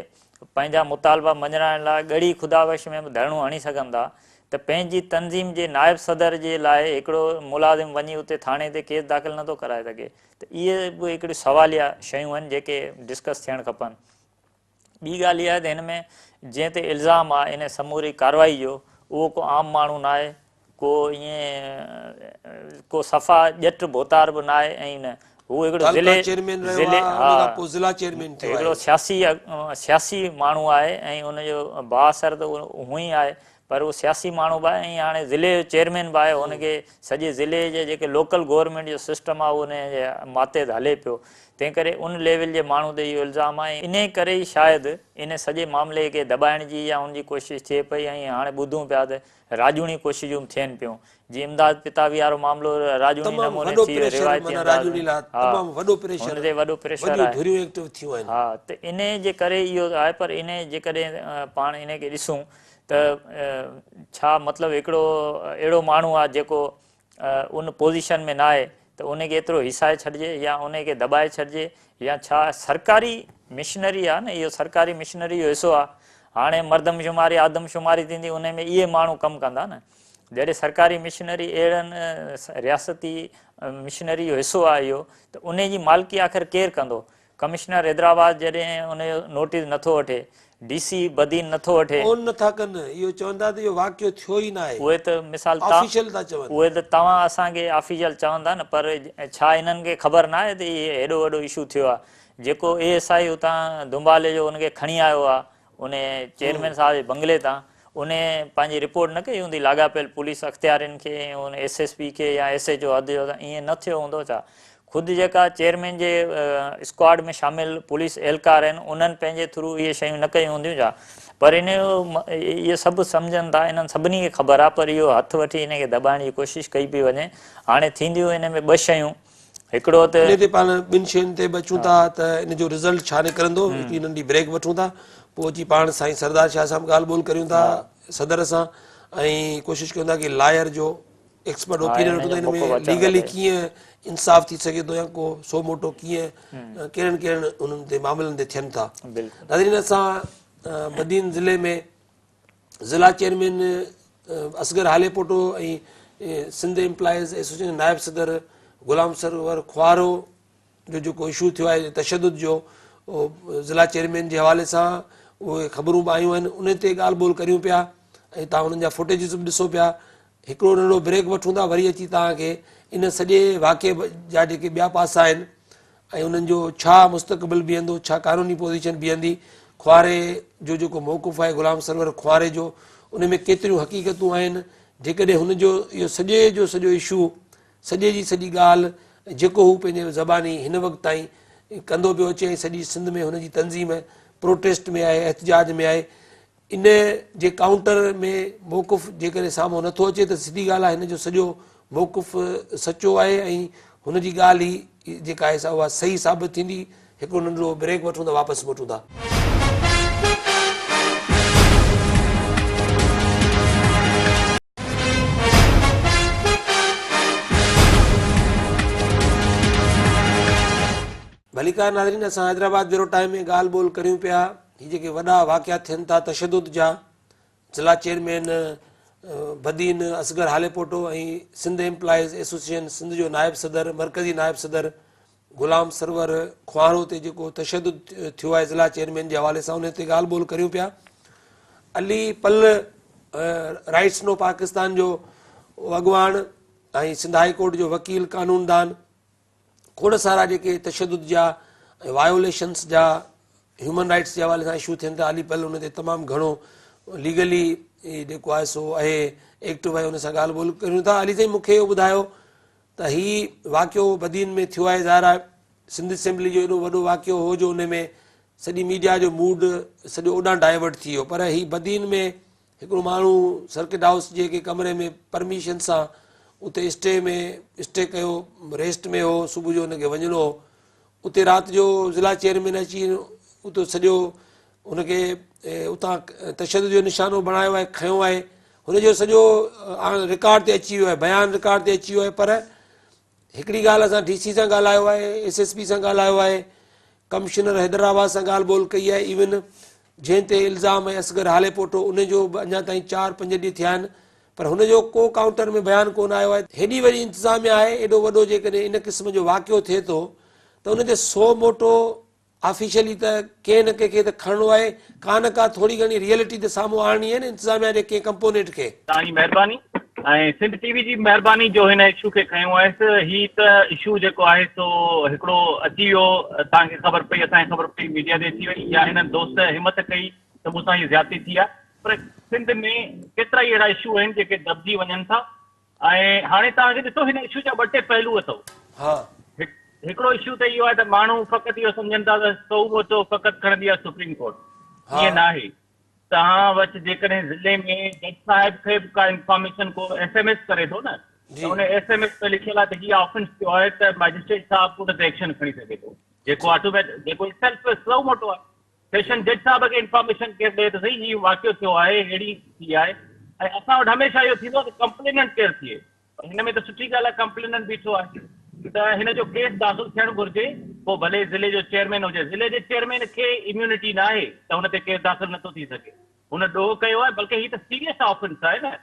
[SPEAKER 4] पंहिंजा मुतालबा मञाइण लाइ ॻड़ी खुदाबख़्श में बि धरणो हणी सघनि था, त पंहिंजी तनज़ीम जे नाइब सदर जे लाइ हिकिड़ो मुलाज़िम वञी उते थाणे ते केस दाख़िल नथो कराए सघे, त इहे बि हिकिड़ी सवालिया शयूं आहिनि जेके डिस्कस थियणु खपनि। ॿी ॻाल्हि इहा आहे त हिन में जंहिं ते इल्ज़ाम आहे इन समूरी कार्रवाई जो, उहो को आम माण्हू न आहे, को ईअं को सफ़ा ॼट भोतार बि न आहे, ऐं न हू हिकिड़ो हिकिड़ो सियासी माण्हू आहे ऐं उनजो बाअसर त हूअं ई आहे, पर उहो सियासी माण्हू बि आहे ऐं हाणे ज़िले जो चेयरमैन बि आहे। हुनखे सॼे ज़िले जे जेके लोकल गवर्नमेंट जो सिस्टम आहे उन जे माते हले पियो, तंहिं करे उन लेवल जे माण्हू ते इहो इल्ज़ाम आहे। इन करे ई शायदि इन सॼे मामले खे दॿाइण जी या उनजी कोशिशि थिए पई, ऐं हाणे ॿुधूं पिया त राजूणी कोशिशूं थियनि पियूं, जीअं इमदाद पितावी वारो मामिलो राजूणी नमूने थी वियो, रिवायती वॾो प्रेशर आहे। हा, त इन जे करे इहो आहे। पर इन जेकॾहिं पाण इनखे ॾिसूं त छा मतिलबु हिकिड़ो अहिड़ो माण्हू आहे जेको उन पोज़ीशन में न आहे त उनखे एतिरो हिसाए छॾिजे या उनखे दॿाए छॾिजे या छा सरकारी मिशनरी आहे न, इहो सरकारी मिशनरी जो हिसो आहे। हाणे मर्दमशुमारी आदमशुमारी थींदी उन में इहे माण्हू कमु कंदा न। जॾहिं सरकारी मिशनरी अहिड़नि रियासती मिशनरी जो हिसो आहे इहो, त उन जी मालिकी आख़िर केरु कंदो? कमिश्नर हैदराबाद जॾहिं उनजो नोटिस नथो वठे, DC बदीन नथो वठे,
[SPEAKER 1] फोन नथा कनि, इहो चवंदा त इहो वाक़ियो थियो ई न आहे,
[SPEAKER 4] उहे त मिसाल
[SPEAKER 1] ऑफिशियल था चवनि।
[SPEAKER 4] उहे त तव्हां असांखे ऑफिशियल चवंदा न, पर छा इन्हनि खे ख़बर न आहे त इहे हेॾो वॾो इशू थियो आहे? जेको ASI हुतां दुंबाले जो उनखे खणी आयो आहे उन चेयरमैन साहिब जे बंगले तां, उन पंहिंजी रिपोर्ट न कई हूंदी लाॻापियल पुलिस अख़्तियारनि खे, उन SSP खे या SHO हद जो, ईअं न थियो हूंदो छा? ख़ुदि जेका चेयरमैन जे स्क्वाड में शामिल पुलिस एहलकार आहिनि उन्हनि पंहिंजे थ्रू इहे शयूं न कयूं हूंदियूं छा? पर इन जो इहे सभु सम्झनि था, इन्हनि सभिनी खे ख़बर आहे, पर इहो हथु वठी इनखे दॿाइण जी कोशिशि कई पई वञे। हाणे थींदियूं इन में ॿ शयूं, हिकिड़ो त
[SPEAKER 1] इन ते पाण ॿिनि शयुनि ते बचूं था त इन जो रिज़ल्ट छा निकिरंदो, हिकिड़ी नंढी ब्रेक वठूं था, पोइ अची पाण साईं सरदार शाह सां ॻाल्हि ॿोल करियूं था सदर सां, ऐं कोशिशि कयूं था कि लायर जो एक्सपर्ट ओपिनियन वठूं था हिन में लीगली कीअं इंसाफ़ थी सघे थो या को सो मोटो कीअं कहिड़नि कहिड़नि उन्हनि ते मामलनि ते थियनि था। नाज़रीन, असां बदीन ज़िले में ज़िला चेयरमैन असगर हालेपोटो ऐं सिंध एम्प्लॉइज़ एसोसिएशन नायब सदर गुलाम सरवर ख्वारो जो जेको इशू थियो आहे तशद्दुद जो, ज़िला चेयरमैन जे हवाले सां उहे ख़बरूं बि आयूं आहिनि, उन ते ॻाल्हि ॿोल करियूं पिया ऐं तव्हां उन्हनि जा फुटेजिस बि ॾिसो पिया। हिकिड़ो नंढो ब्रेक वठूं था, वरी अची तव्हांखे इन सॼे वाक़े जा जेके ॿिया पासा आहिनि ऐं उन्हनि जो छा मुस्तक़बिल बीहंदो, छा कानूनी पोज़ीशन बीहंदी, ख्वारे जो जेको मौक़ुफ़ आहे गुलाम सरवर ख्वारे जो, उन में केतिरियूं हक़ीक़तूं आहिनि, जेकॾहिं हुनजो इहो सॼे जो सॼो इशू, सॼे जी सॼी ॻाल्हि जेको हू पंहिंजे ज़बानी हिन वक़्तु ताईं कंदो पियो अचे ऐं सॼी सिंध में हुनजी तंज़ीम प्रोटेस्ट में आहे, एहतजाज में आहे, इन जे काउंटर में मौक़ुफ़ जेकॾहिं साम्हूं नथो अचे त सिधी ॻाल्हि आहे हिन जो सॼो मौक़ुफ़ सचो आहे ऐं हुनजी ॻाल्हि ई जेका आहे उहा सही साबित थींदी। हिकिड़ो नंढिड़ो ब्रेक वठूं था, वापसि मोटूं था। भलीकार नाज़रीन, असां हैदराबाद ब्यूरो टाइम में ॻाल्हि ॿोल करियूं पिया, हीअ जेके वॾा वाक़िया थियनि था तशद्दुद जा, ज़िला चेयरमैन बदीन असगर हालेपोटो ऐं सिंध एम्प्लॉइज़ एसोसिएशन सिंध जो नायब सदर, मरकज़ी नायब सदर गुलाम सरवर ख्वारो ते जेको तशद्दुद थियो आहे ज़िला चेयरमैन जे हवाले सां, उन ते ॻाल्हि ॿोल करियूं पिया। अली पल राइट्स नो पाकिस्तान जो अॻुवान ऐं सिंध हाई कोर्ट जो वकील कानूनदान, खोड़ सारा जेके तशद्दुद जा वायोलेशन्स जा ह्यूमन राइट्स जे हवाले सां इशू थियनि था, अली पल उन ते तमामु घणो लीगली जेको आहे सो आहे एक्टिव आहे, उन सां ॻाल्हि ॿोल करियूं था। अली साईं, मूंखे इहो ॿुधायो त हीउ वाक़ियो बदीन में थियो आहे, ज़ाहिर आहे सिंध असेंबली जो एॾो वॾो वाक़ियो हो जो उन में सॼी मीडिया जो मूड सॼो ओॾां डाइवर्ट थी वियो, पर हीउ बदीन में हिकिड़ो माण्हू सर्किट हाउस जे कमरे में परमिशन सां उते स्टे कयो, रेस्ट में हो, सुबुह जो हुनखे वञिणो हो, उते राति जो ज़िला चेयरमैन अची उते सॼो हुनखे उतां तशद्दुद जो निशानो बणायो आहे, खयो आहे, हुनजो सॼो रिकॉर्ड ते अची वियो आहे, बयानु रिकॉर्ड ते अची वियो आहे। पर हिकिड़ी ॻाल्हि असां DC सां ॻाल्हायो आहे, SSP सां ॻाल्हायो आहे, कमिश्नर हैदराबाद सां ॻाल्हि ॿोल कई आहे, इवन जंहिं ते इल्ज़ाम आहे असगर हालेपोटो, उनजो बि अञा ताईं 4-5 ॾींहं थिया आहिनि, पर हुनजो को काउंटर में बयानु कोन आयो आहे। हेॾी वॾी इंतिज़ामिया आहे, एॾो वॾो जेकॾहिं इन क़िस्म जो वाक़ियो थिए थो त उन ते सो मोटो ऑफिशियली त कंहिं न कंहिंखे त खणणो आहे, का न का थोरी घणी रियलिटी त साम्हूं आणणी आहे न इंतिज़ामिया जे कंहिं कंपोनेंट खे।
[SPEAKER 5] तव्हांजी महिरबानी ऐं सिंध TV जी महिरबानी जो हिन इशू खे खयो आहे। ही त इशू जेको आहे सो हिकिड़ो अची वियो, तव्हांखे ख़बर पई, असांखे ख़बर पई, मीडिया ते अची वई, या हिननि दोस्त हिमत कई त मूंसां हीअ ज़्यादती थी आहे। पर सिंध में केतिरा ई अहिड़ा इशू आहिनि जेके दॿिजी वञनि था, ऐं हाणे तव्हांखे ॾिसो हिन इशू जा 2 टे पहलू अथव।
[SPEAKER 1] हा,
[SPEAKER 5] हिकिड़ो इशू त इहो आहे त माण्हू फ़क़ति इहो सम्झनि था त सौ मोटो फ़क़ति खणंदी आहे सुप्रीम कोर्ट, ईअं न आहे। तव्हां वटि जेकॾहिं ज़िले में जज साहिब खे बि का इंफॉर्मेशन को SMS करे थो न, त उन SMS में लिखियल आहे त हीअ ऑफेंस थियो आहे त मैजिस्ट्रेट साहिबु उन ते एक्शन खणी सघे थो, जेको ऑटोमेटिक जेको सेल्फ सौ मोटो आहे। सेशन जज साहिब खे इंफॉर्मेशन केरु ॾिए त सही हीउ वाक़ियो थियो आहे, अहिड़ी थी आहे, ऐं असां वटि हमेशह इहो थींदो आहे त कंप्लेनेंट केरु थिए। हिन में त सुठी ॻाल्हि आहे, कंप्लेनेंट बीठो आहे, त हिन जो केस दाख़िल थियणु घुरिजे, पोइ भले ज़िले जो चेयरमैन हुजे, ज़िले जे चेयरमैन खे इम्यूनिटी न आहे त हुन ते केस दाख़िल नथो थी सघे। हुन ॾोह कयो आहे, बल्कि हीअ त सीरियस ऑफेंस आहे न।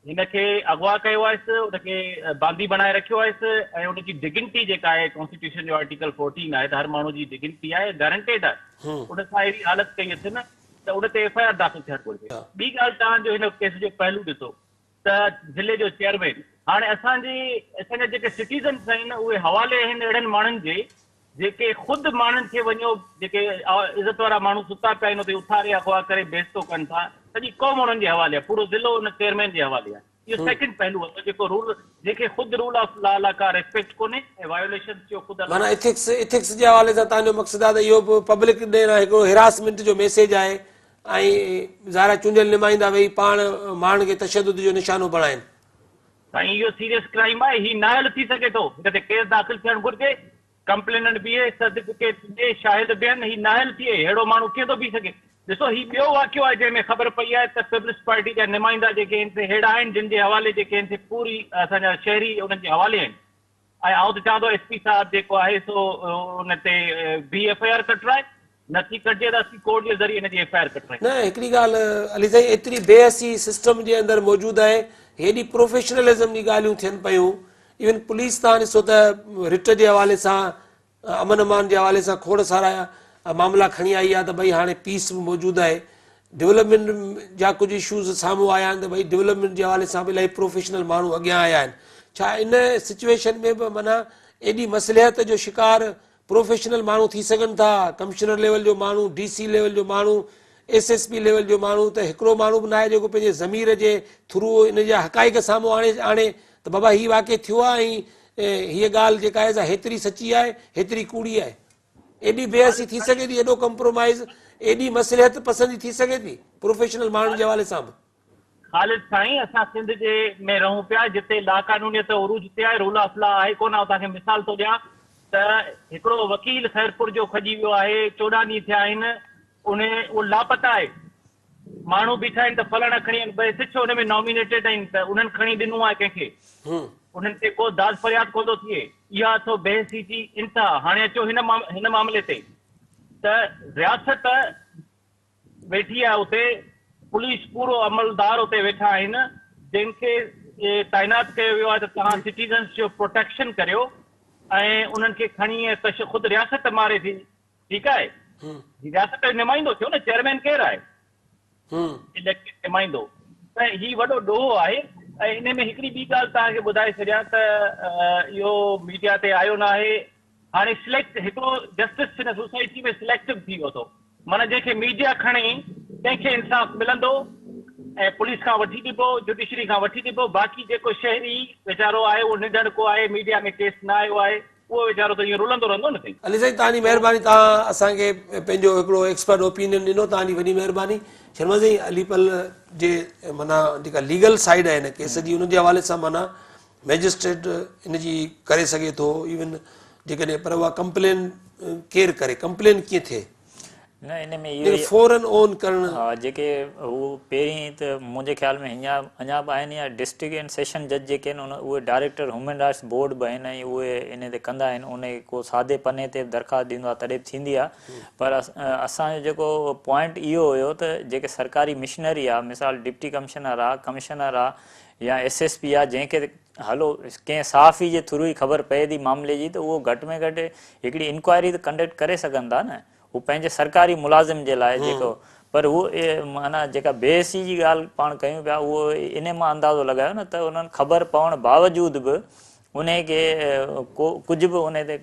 [SPEAKER 5] हिनखे अगवा कयो आहेसि, हुनखे बांदी बनाए रखियो आहेसि, ऐं हुनजी डिग्निटी जेका आहे कॉन्स्टिट्यूशन जो आर्टिकल 14 आहे त हर माण्हू जी डिग्निटी आहे, गारंटेड आहे। उन सां अहिड़ी हालत कई अथि न त उन ते FIR दाख़िल थियणु घुरिजे। ॿी ॻाल्हि, तव्हांजो हिन केस जो पहलू ॾिसो त ज़िले जो चेयरमैन, हाणे असांजा जेके सिटीज़न्स आहिनि उहे हवाले आहिनि अहिड़नि माण्हुनि जे जेके ख़ुदि माण्हुनि खे वञो, जेके इज़त वारा माण्हू सुता पिया आहिनि उते उथारे अगवा करे बेइज़तो कनि था, सॼी क़ौम उन्हनि जे हवाले आहे, पूरो ज़िलो उन चेयरमैन जे हवाले आहे। इहो सेकंड पहलू आहे जेको रूल, जेके ख़ुदि रूल ऑफ लॉ ला का रिस्पेक्ट कोन्हे ऐं वायोलेशन जो ख़ुदि
[SPEAKER 1] माना एथिक्स जे हवाले सां तव्हांजो मक़सदु आहे त इहो पब्लिक ॾे हिकिड़ो हिरासमेंट जो मैसेज आहे ऐं ज़ाहिर चूंडियल नुमाइंदा वेही पाण माण्हुनि खे तशदुद जो निशानो बणाइनि।
[SPEAKER 5] साईं इहो सीरियस क्राइम आहे, हीउ नायल थी सघे थो, हिन ते केस दाख़िल थियणु घुरिजे, कंप्लेनेंट बीहे, सर्टिफिकेट ॾे, शाहिद बीहनि, हीउ नायल थिए, अहिड़ो माण्हू कीअं थो बीह सघे। ॾिसो हीउ ॿियो वाक़ियो आहे जंहिंमें ख़बर पई आहे त पीपल्स पार्टी जा नुमाइंदा जेके आहिनि से अहिड़ा आहिनि जिन जे हवाले जेके आहिनि से पूरी असांजा शहरी उन्हनि जे हवाले आहिनि। ऐं आउं त चवां थो SP साहिबु जेको आहे सो उन ते FIR कटराए, नथी कटिजे त असीं कोर्ट जे ज़रिए हिनजी FIR कटराए।
[SPEAKER 1] न हिकिड़ी ॻाल्हि अली साईं, एतिरी बेहसी सिस्टम जे अंदरि मौजूदु आहे, हेॾी प्रोफेशनलिज़म जी ॻाल्हियूं थियनि पियूं। इवन पुलिस तव्हां ॾिसो त रिट जे हवाले सां, अमन अमान जे हवाले सां खोड़ सारा मामला खणी आई आहे त भई हाणे पीस बि मौजूदु आहे। डेवलपमेंट जा कुझु इशूज़ साम्हूं आया आहिनि त भई डेवलपमेंट जे हवाले सां बि इलाही प्रोफेशनल माण्हू अॻियां आया आहिनि। छा इन सिचुएशन में बि माना एॾी मसलियत जो शिकार प्रोफेशनल माण्हू थी सघनि था, कमिश्नर लेवल जो माण्हू, DC लेवल जो माण्हू, SSP लेवल जो माण्हू, त हिकिड़ो माण्हू बि न आहे जेको पंहिंजे ज़मीर जे थ्रू इन जा हक़ाइक़ साम्हूं आणे त बाबा हीउ वाक़ई थियो आहे ऐं हीअ ॻाल्हि जेका आहे सा हेतिरी सची आहे हेतिरी कूड़ी आहे। एॾी बेहसी थी सघे थी, एॾो कंप्रोमाइज़, एॾी मसलियत पसंदी थी सघे थी प्रोफेशनल माण्हुनि जे हवाले सां बि।
[SPEAKER 5] ख़ालिद साईं, असां सिंध जे में रहूं पिया जिते लाक़ानूनियत उरूज ते आहे, रूल ऑफ लॉ आहे कोन। तव्हांखे मिसाल थो ॾियां त हिकिड़ो वकील ख़ैरपुर जो खजी वियो आहे, 14 ॾींहं थिया आहिनि, उहो लापता आहे। माण्हू बीठा आहिनि त फलाणा खणी आहिनि, भई सिछो हुन में नॉमिनेटेड आहिनि त उन्हनि खणी ॾिनो आहे कंहिंखे, उन्हनि ते को दाद फरियाद कोन थो थिए। इहा अथव बेहसी जी इंतिहा। हाणे अचो हिन मामले ते त रियासत वेठी आहे उते, पुलिस पूरो अमलदार उते वेठा आहिनि जंहिंखे तैनात कयो वियो आहे त तव्हां सिटीज़न्स जो प्रोटेक्शन करियो ऐं उन्हनि खे खणी ख़ुदि रियासत मारे थी। ठीकु आहे, रियासत जो नुमाइंदो थियो न, चेयरमैन केरु आहे, इलेक्टेड नुमाइंदो। त हीउ वॾो ॾोह आहे। ऐं इन में हिकिड़ी ॿी ॻाल्हि तव्हांखे ॿुधाए छॾियां त इहो मीडिया ते आयो न आहे, हाणे सिलेक्ट हिकिड़ो जस्टिस हिन सोसाइटी में सिलेक्टिव थी वियो अथव। माना जंहिंखे मीडिया खणे कंहिंखे इंसाफ़ मिलंदो ऐं पुलिस खां वठी ॾिबो, जुडिशरी खां वठी ॾिबो, बाक़ी जेको शहरी वीचारो आहे उहो निडर को आहे, मीडिया में केस न आयो आहे, उहो वीचारो त इहो रुलंदो रहंदो न। साईं
[SPEAKER 1] अली साईं, तव्हांजी महिरबानी, तव्हां असांखे पंहिंजो हिकिड़ो एक्सपर्ट ओपिनियन ॾिनो, तव्हांजी वॾी महिरबानी। शर्मा साईं, अलीपल जे माना जेका लीगल साइड आहे हिन केस जी, उनजे हवाले सां माना मैजिस्ट्रेट इनजी करे सघे थो, इवन जेकॾहिं पर उहा कंप्लेन केरु करे, कंप्लेन कीअं थिए
[SPEAKER 4] न इन में इहो
[SPEAKER 1] फौरन ऑन करणु।
[SPEAKER 4] हा, जेके हू पहिरीं त मुंहिंजे ख़्याल में अञा बि आहिनि, या डिस्ट्रिक्ट एंड सेशन जज जेके आहिनि उहे डायरेक्टर ह्यूमन राइट्स बोर्ड बि आहिनि ऐं उहे इन ते कंदा आहिनि। उन को सादे पने ते दरख़्वास्त ॾींदो आहे तॾहिं बि थींदी आहे। पर असांजो जेको पॉइंट इहो हुयो त जेके सरकारी मिशनरी आहे, मिसाल डिप्टी कमिश्नर आहे, कमिश्नर आहे या SSP आहे, जंहिंखे हलो कंहिं साफ़ी जे थ्रू ई ख़बर पए थी मामले जी, त उहो घटि में घटि हिकिड़ी इंक्वायरी त कंडक्ट करे सघनि था न, हू पंहिंजे सरकारी मुलाज़िम जे लाइ जेको। पर हू माना जेका बेहसी जी ॻाल्हि पाण कयूं पिया, उहो इन मां अंदाज़ो लॻायो न त उन्हनि ख़बर पवण बावजूद बि उन खे कुझु बि उन ते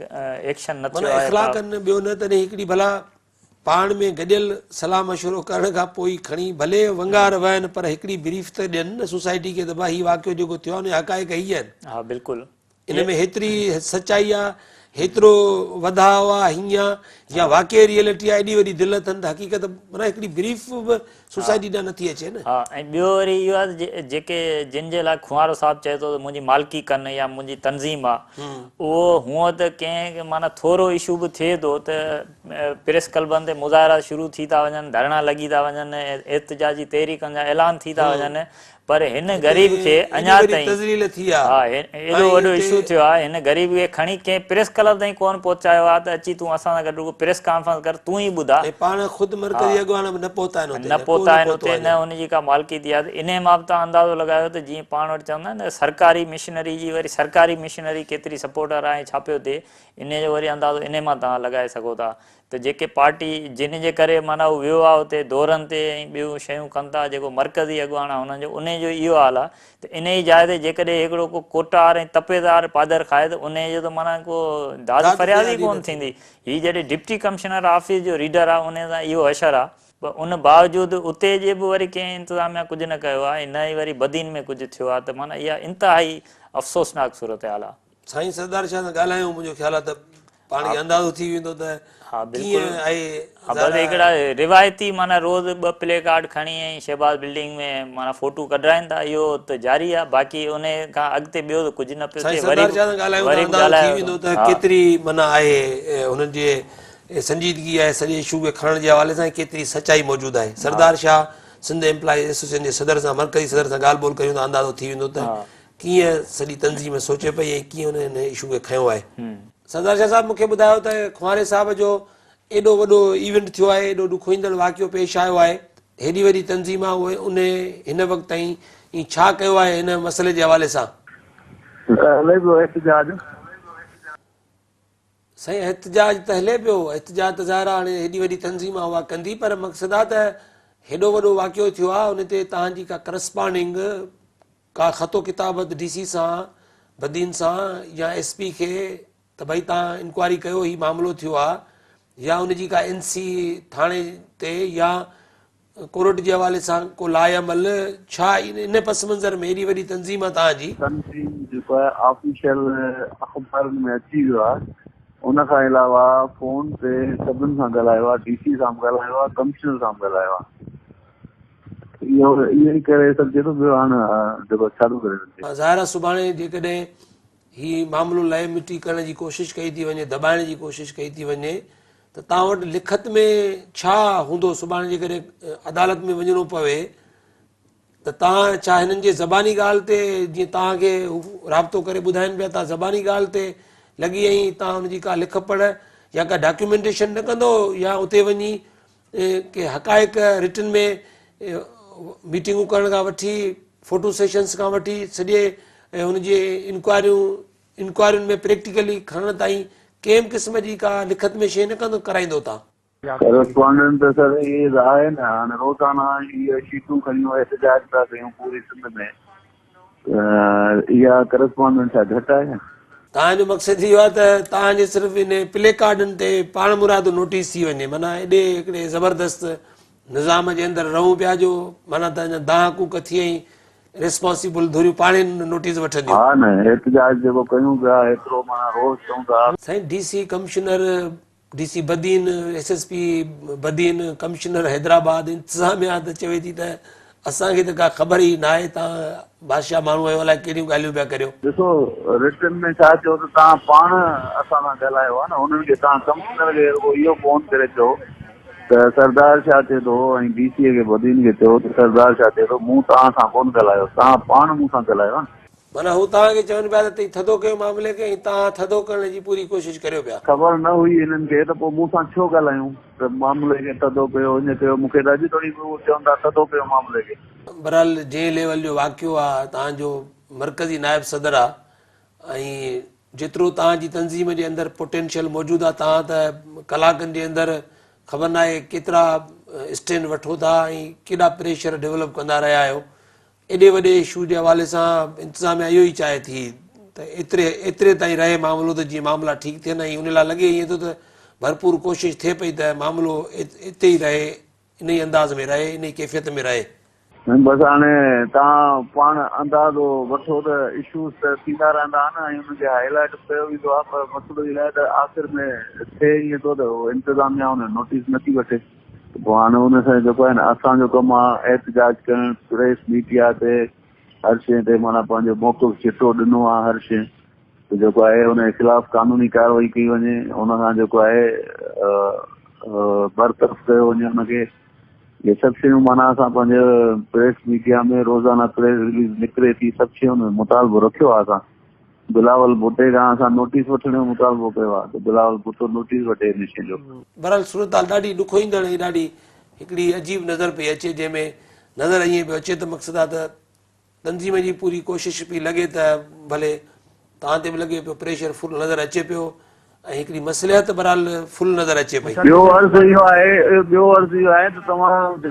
[SPEAKER 4] एक्शन न थियो आहे।
[SPEAKER 1] इख़लाक़नि ॿियो न तॾहिं हिकिड़ी भला पाण में गॾियल सलाह मशवरो करण खां पोइ खणी भले वंगार वहनि, पर हिकिड़ी ब्रीफ त ॾियनि न सोसाइटी खे त भाई हीउ वाक़ियो जेको थियो आहे हक़ाइक़ ई आहिनि।
[SPEAKER 4] हा बिल्कुलु,
[SPEAKER 1] इन में हेतिरी सचाई आहे, हेतिरो वधा हुआ हीअं या वाक़ई रियलिटी आहे एॾी वॾी दिलि अथनि त हक़ीक़त माना हिकिड़ी ब्रीफ बि सोसाइटी ॾांहुं नथी अचे न।
[SPEAKER 4] हा, ऐं ॿियो वरी इहो आहे जेके जिन जे लाइ खुंवारो साहिबु चए थो त मुंहिंजी मालिकी कनि या मुंहिंजी तनज़ीम आहे, उहो हूअं त कंहिं माना थोरो इशू बि थिए थो त प्रेस क्लबनि ते मुज़ाहिरा शुरू थी था वञनि, धरना लॻी था वञनि, एहतिजाजी तहरीकनि जा ऐलान थी था वञनि, पर हिन ग़रीब खे अञा ताईं
[SPEAKER 1] तज़लील थी आहे।
[SPEAKER 4] हा एॾो वॾो इशू थियो आहे, हिन ग़रीब खे खणी कंहिं प्रेस क्लब ताईं कोन पहुचायो आहे त अची तूं असां सां गॾु प्रेस कॉन्फ्रेंस कर, तूं ई ॿुधा।
[SPEAKER 1] पाण ख़ुदि मरकज़ी अॻुवान न पहुता आहिनि
[SPEAKER 4] न पहुता आहिनि उते, न हुनजी का मालिकी थी आहे। इन मां बि तव्हां अंदाज़ो लॻायो त जीअं पाण वटि चवंदा आहिनि न सरकारी मिशनरी जी, वरी सरकारी मिशनरी केतिरी सपोर्टर आहे छा पियो थिए, इन जो वरी अंदाज़ो इन मां तव्हां लॻाए सघो था त जेके पार्टी जिन जे करे माना उहो वियो आहे उते दौरनि ते ऐं ॿियूं शयूं कनि था, जेको मरकज़ी अॻुवान आहे हुननि जो उन जो इहो हाल आहे त इन ई जाइ ते जेकॾहिं हिकिड़ो को कोटार ऐं तपेदार पादर खाए त उन जो त माना को दाद फरियाद ई कोन थींदी। हीअ जॾहिं डिप्टी कमिश्नर ऑफिस जो रीडर आहे उन सां इहो असरु आहे, पर उन बावजूदि उते जे बि वरी कंहिं इंतिज़ामिया कुझु न कयो आहे, न ई वरी बदीन में कुझु थियो आहे, त माना इहा इंतिहाई अफ़सोसनाक सूरत हाल आहे।
[SPEAKER 1] साईं सरदार शाह सां ॻाल्हायूं, मुंहिंजो ख़्यालु आहे त पाण खे अंदाज़ो थी वेंदो त
[SPEAKER 4] हा
[SPEAKER 1] कीअं आहे।
[SPEAKER 4] बस हिकिड़ा रिवायती माना रोज़ ॿ प्ले कार्ड खणी ऐं शहबाज बिल्डिंग में माना फोटो कढाइनि था, इहो त जारी आहे, बाक़ी उन खां अॻिते ॿियो त कुझु न पियो थिए।
[SPEAKER 1] सरदार शाह सां ॻाल्हायूं त अंदाज़ो थी वेंदो त केतिरी माना आहे हुननि जे संजीदगी आहे सॼे इशू खे खणण जे हवाले सां केतिरी सचाई मौजूदु आहे। सरदार शाह सिंध एम्प्लॉइज़ एसोसिएशन जे सदर सां, मरकज़ी सदर सां ॻाल्हि ॿोल कयूं त अंदाज़ो थी वेंदो त कीअं सॼी तनज़ीम सोचे पई ऐं कीअं हुन हिन इशू खे खयो आहे। सरदार शाह साहिबु मूंखे ॿुधायो त खुंवारे साहिब जो एॾो वॾो इवेंट थियो आहे, एॾो ॾुखोईंदड़ वाक़ियो पेश आयो आहे, हेॾी वॾी तनज़ीम आहे, उहे उन हिन वक़्त ताईं छा कयो आहे हिन मसइले जे हवाले सां? साईं एहतिजाज त हले पियो, एहतिजाज त ज़ाहिर आहे हाणे हेॾी वॾी तनज़ीम आहे उहा कंदी, पर मक़सदु आहे त हेॾो वॾो वाक़ियो थियो आहे, उन ते तव्हांजी का करस्पॉन्डिंग का ख़तो किताबत DC सां, बदीन सां या SP खे त भई तव्हां इंक्वायरी कयो, हीउ मामिलो थियो आहे, या उनजी का NC थाणे ते या कोर्ट जे हवाले सां को लाइअमल छा इन पस मंज़र में एॾी वॾी तनज़ीम आहे तव्हांजी?
[SPEAKER 6] तनज़ीम जेको आहे ऑफिशियल अख़बारनि में अची वियो आहे, उन खां अलावा फोन ते सभिनि सां ॻाल्हायो आहे, DC सां बि ॻाल्हायो आहे, कमिश्नर सां बि ॻाल्हायो आहे। इहो ई करे सघिजे थो, ॿियो हाणे जेको छा थो करे।
[SPEAKER 1] ज़ाहिर आहे सुभाणे जेकॾहिं हीउ मामिलो लहे मिटी करण जी कोशिशि कई थी वञे, दॿाइण जी कोशिशि कई थी वञे, त तव्हां वटि लिखत में छा हूंदो? सुभाणे जेकॾहिं अदालत में वञिणो पवे त तव्हां छा हिननि जे ज़बानी ॻाल्हि ते, जीअं तव्हांखे राब्तो करे ॿुधाइनि पिया, तव्हां ज़बानी ॻाल्हि ते लॻी ऐं तव्हां हुनजी का लिख पढ़ या का डॉक्यूमेंटेशन न कंदो, या उते वञी के हक़ाइक़ रिटन में मीटिंगूं करण खां वठी फोटो सेशन्स खां वठी सॼे हुनजे इंक्वायरियुनि में प्रैक्टिकली खणण ताईं कंहिं क़िस्म जी का लिखत में शइ न कंदो कराईंदो तव्हां?
[SPEAKER 6] करस्पॉन्डेंट त सर इहे आहे न, हाणे रोज़ाना इहे शीटूं खणी एहतिजाज था कयूं पूरी सिंध में, इहा करस्पॉन्डेंट छा घटि आहे?
[SPEAKER 1] तव्हांजो मक़सदु इहो आहे त तव्हांजे सिर्फ़ु इन प्ले कार्डनि ते पाण मुराद नोटिस थी वञे, माना एॾे हिकिड़े ज़बरदस्त निज़ाम जे अंदरि रहूं पिया जो माना त अञा दाह कूक थी ऐं रिस्पॉन्सिबल धुरियूं पाणे नोटिस वठंदियूं।
[SPEAKER 6] हा न, एहतिजाज जेको कयूं पिया एतिरो माना रोज़ चऊं था।
[SPEAKER 1] साईं DC commissioner, DC Badin, SSP Badin, commissioner Hyderabad, इंतिज़ामिया त चवे थी त असांखे त का ख़बर ई न आहे, तव्हां बादशाह माण्हू आहियो, अलाए कहिड़ियूं ॻाल्हियूं पिया करियो।
[SPEAKER 6] ॾिसो रिटन में छा चयो त तव्हां पाण असां सां ॻाल्हायो आहे न, उन्हनि खे तव्हां कमिश्नर खे इहो फोन करे चयो त सरदार शाह थिए थो ऐं DC खे बदीन खे चयो त सरदार शाह थिए थो, मूं तव्हां सां कोन ॻाल्हायो, तव्हां पाण मूं सां ॻाल्हायो आहे।
[SPEAKER 1] माना हू तव्हांखे चवनि पिया त थधो कयो मामले खे, ऐं तव्हां थधो करण जी पूरी कोशिशि करियो पिया।
[SPEAKER 6] ख़बर न हुई हिननि खे त पोइ मूं सां छो ॻाल्हायूं त मामले खे थधो कयो, हीअं कयो, मूंखे त अॼु थोरी चवनि था थधो कयो मामले खे।
[SPEAKER 1] बहरहाल जंहिं लेवल जो वाक़ियो आहे, तव्हांजो मरकज़ी नायब सदर आहे ऐं जेतिरो तव्हांजी तनज़ीम जे अंदरि पोटेंशियल मौजूदु आहे, तव्हां त कलाकनि जे अंदरि ख़बर न आहे केतिरा स्टैंड वठो था ऐं केॾा प्रेशर डेवलप कंदा रहिया आहियो। एॾे वॾे इशू जे हवाले सां इंतिज़ामिया इहो ई चाहे थी त एतिरे ताईं रहे मामिलो, त जीअं मामला ठीकु थियनि, ऐं उन लाइ लॻे ईअं थो त भरपूर कोशिशि थिए पई त मामिलो हिते ई रहे, इन ई अंदाज़ में रहे, इन ई कैफ़ियत में रहे।
[SPEAKER 6] बसि हाणे तव्हां पाण अंदाज़ो वठो त इशूज़ त थींदा रहंदा आहिनि ऐं हुनखे हाईलाइट कयो वेंदो आहे, पर मसइलो इहो आहे त आख़िर में थिए ईअं थो त इंतिज़ामिया हुन नोटिस नथी वठे। पोइ हाणे हुन सां जेको आहे न असांजो कमु आहे एहतजाज करणु, प्रेस मीडिया ते हर शइ ते माना पंहिंजो मौक़िफ़ चिटो ॾिनो आहे हर शइ त जेको आहे हुनजे ख़िलाफ़ कानूनी कार्रवाई कई वञे, हुन खां जेको आहे बरतरफ़ कयो वञे हुनखे। ये सभु शयूं माना असां पंहिंजे प्रेस मीडिया में रोज़ाना प्रेस रिलीज़ निकिरे थी, सभु शयूं में मुतालबो रखियो आहे असां। बिलावल भुट्टे खां असां नोटिस वठण जो मुतालबो कयो आहे त बिलावल भुट्टो नोटिस वठे हिन शइ जो।
[SPEAKER 1] बहरहाल सूरत हाल ॾाढी ॾुखो ईंदड़ ऐं ॾाढी हिकिड़ी अजीब नज़र पई अचे, जंहिंमें नज़र ईअं पियो अचे त मक़सदु आहे त तंज़ीम जी पूरी कोशिशि पई लॻे त भले तव्हां ते बि लॻे पियो, प्रेशर फुल नज़र अचे पियो ऐं हिकिड़ी मसलियत बहरहाल फुल नज़र अचे पई।
[SPEAKER 6] ॿियो अर्ज़ु इहो आहे त तव्हां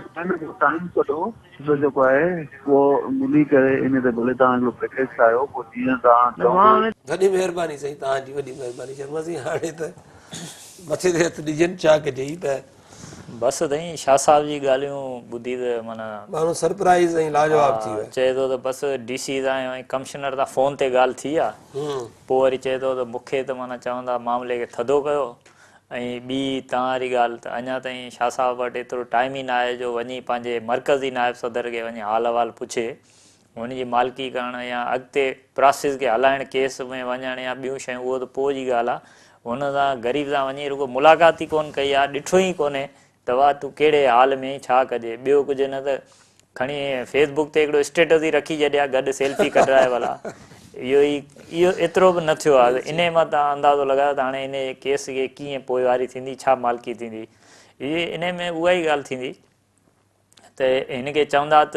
[SPEAKER 6] टाइम कढो त जेको आहे उहो मिली करे इन ते भले तव्हां हिकिड़ो पैकेज ठाहियो, पोइ जीअं तव्हां
[SPEAKER 1] वॾी महिरबानी साईं, तव्हांजी वॾी महिरबानी। शर्मा सिंह हाणे त मथे ते हथु ॾिजनि, छा कजे त
[SPEAKER 4] बसि अथई शाह साहिब जी ॻाल्हियूं ॿुधी त माना
[SPEAKER 1] माण्हू सरप्राइज़ ऐं लाजवाब थी वियो।
[SPEAKER 4] चए थो त बसि DC तां ऐं कमिशनर तां फ़ोन ते ॻाल्हि थी आहे, पोइ वरी चए थो त मूंखे त माना चवंदा मामले खे थधो कयो। ऐं ॿी तव्हां वारी ॻाल्हि त अञा ताईं शाह साहिब वटि एतिरो टाइम ई न आहे जो वञी पंहिंजे मर्कज़ी नायब सदर खे वञी हाल अहिवाल पुछे, हुनजी मालिकी करणु या अॻिते प्रोसेस खे हलाइणु, केस में वञणु या ॿियूं शयूं, उहो त पोइ जी ॻाल्हि आहे। हुन सां ग़रीब सां वञी रुगो मुलाक़ात ई कोन कई आहे, ॾिठो ई कोन्हे त वाह तूं कहिड़े हाल में छा कजे। ॿियो कुझु न त खणी फेसबुक ते हिकिड़ो स्टेटस ई रखी छॾिया, गॾु सेल्फी कढाए भला। इहो एतिरो बि न थियो आहे। इन मां तव्हां अंदाज़ो लॻायो त हाणे इन केस खे कीअं पोइवारी थींदी, छा मालिकी थींदी। इन में उहा ई ॻाल्हि थींदी त हिनखे चवंदा त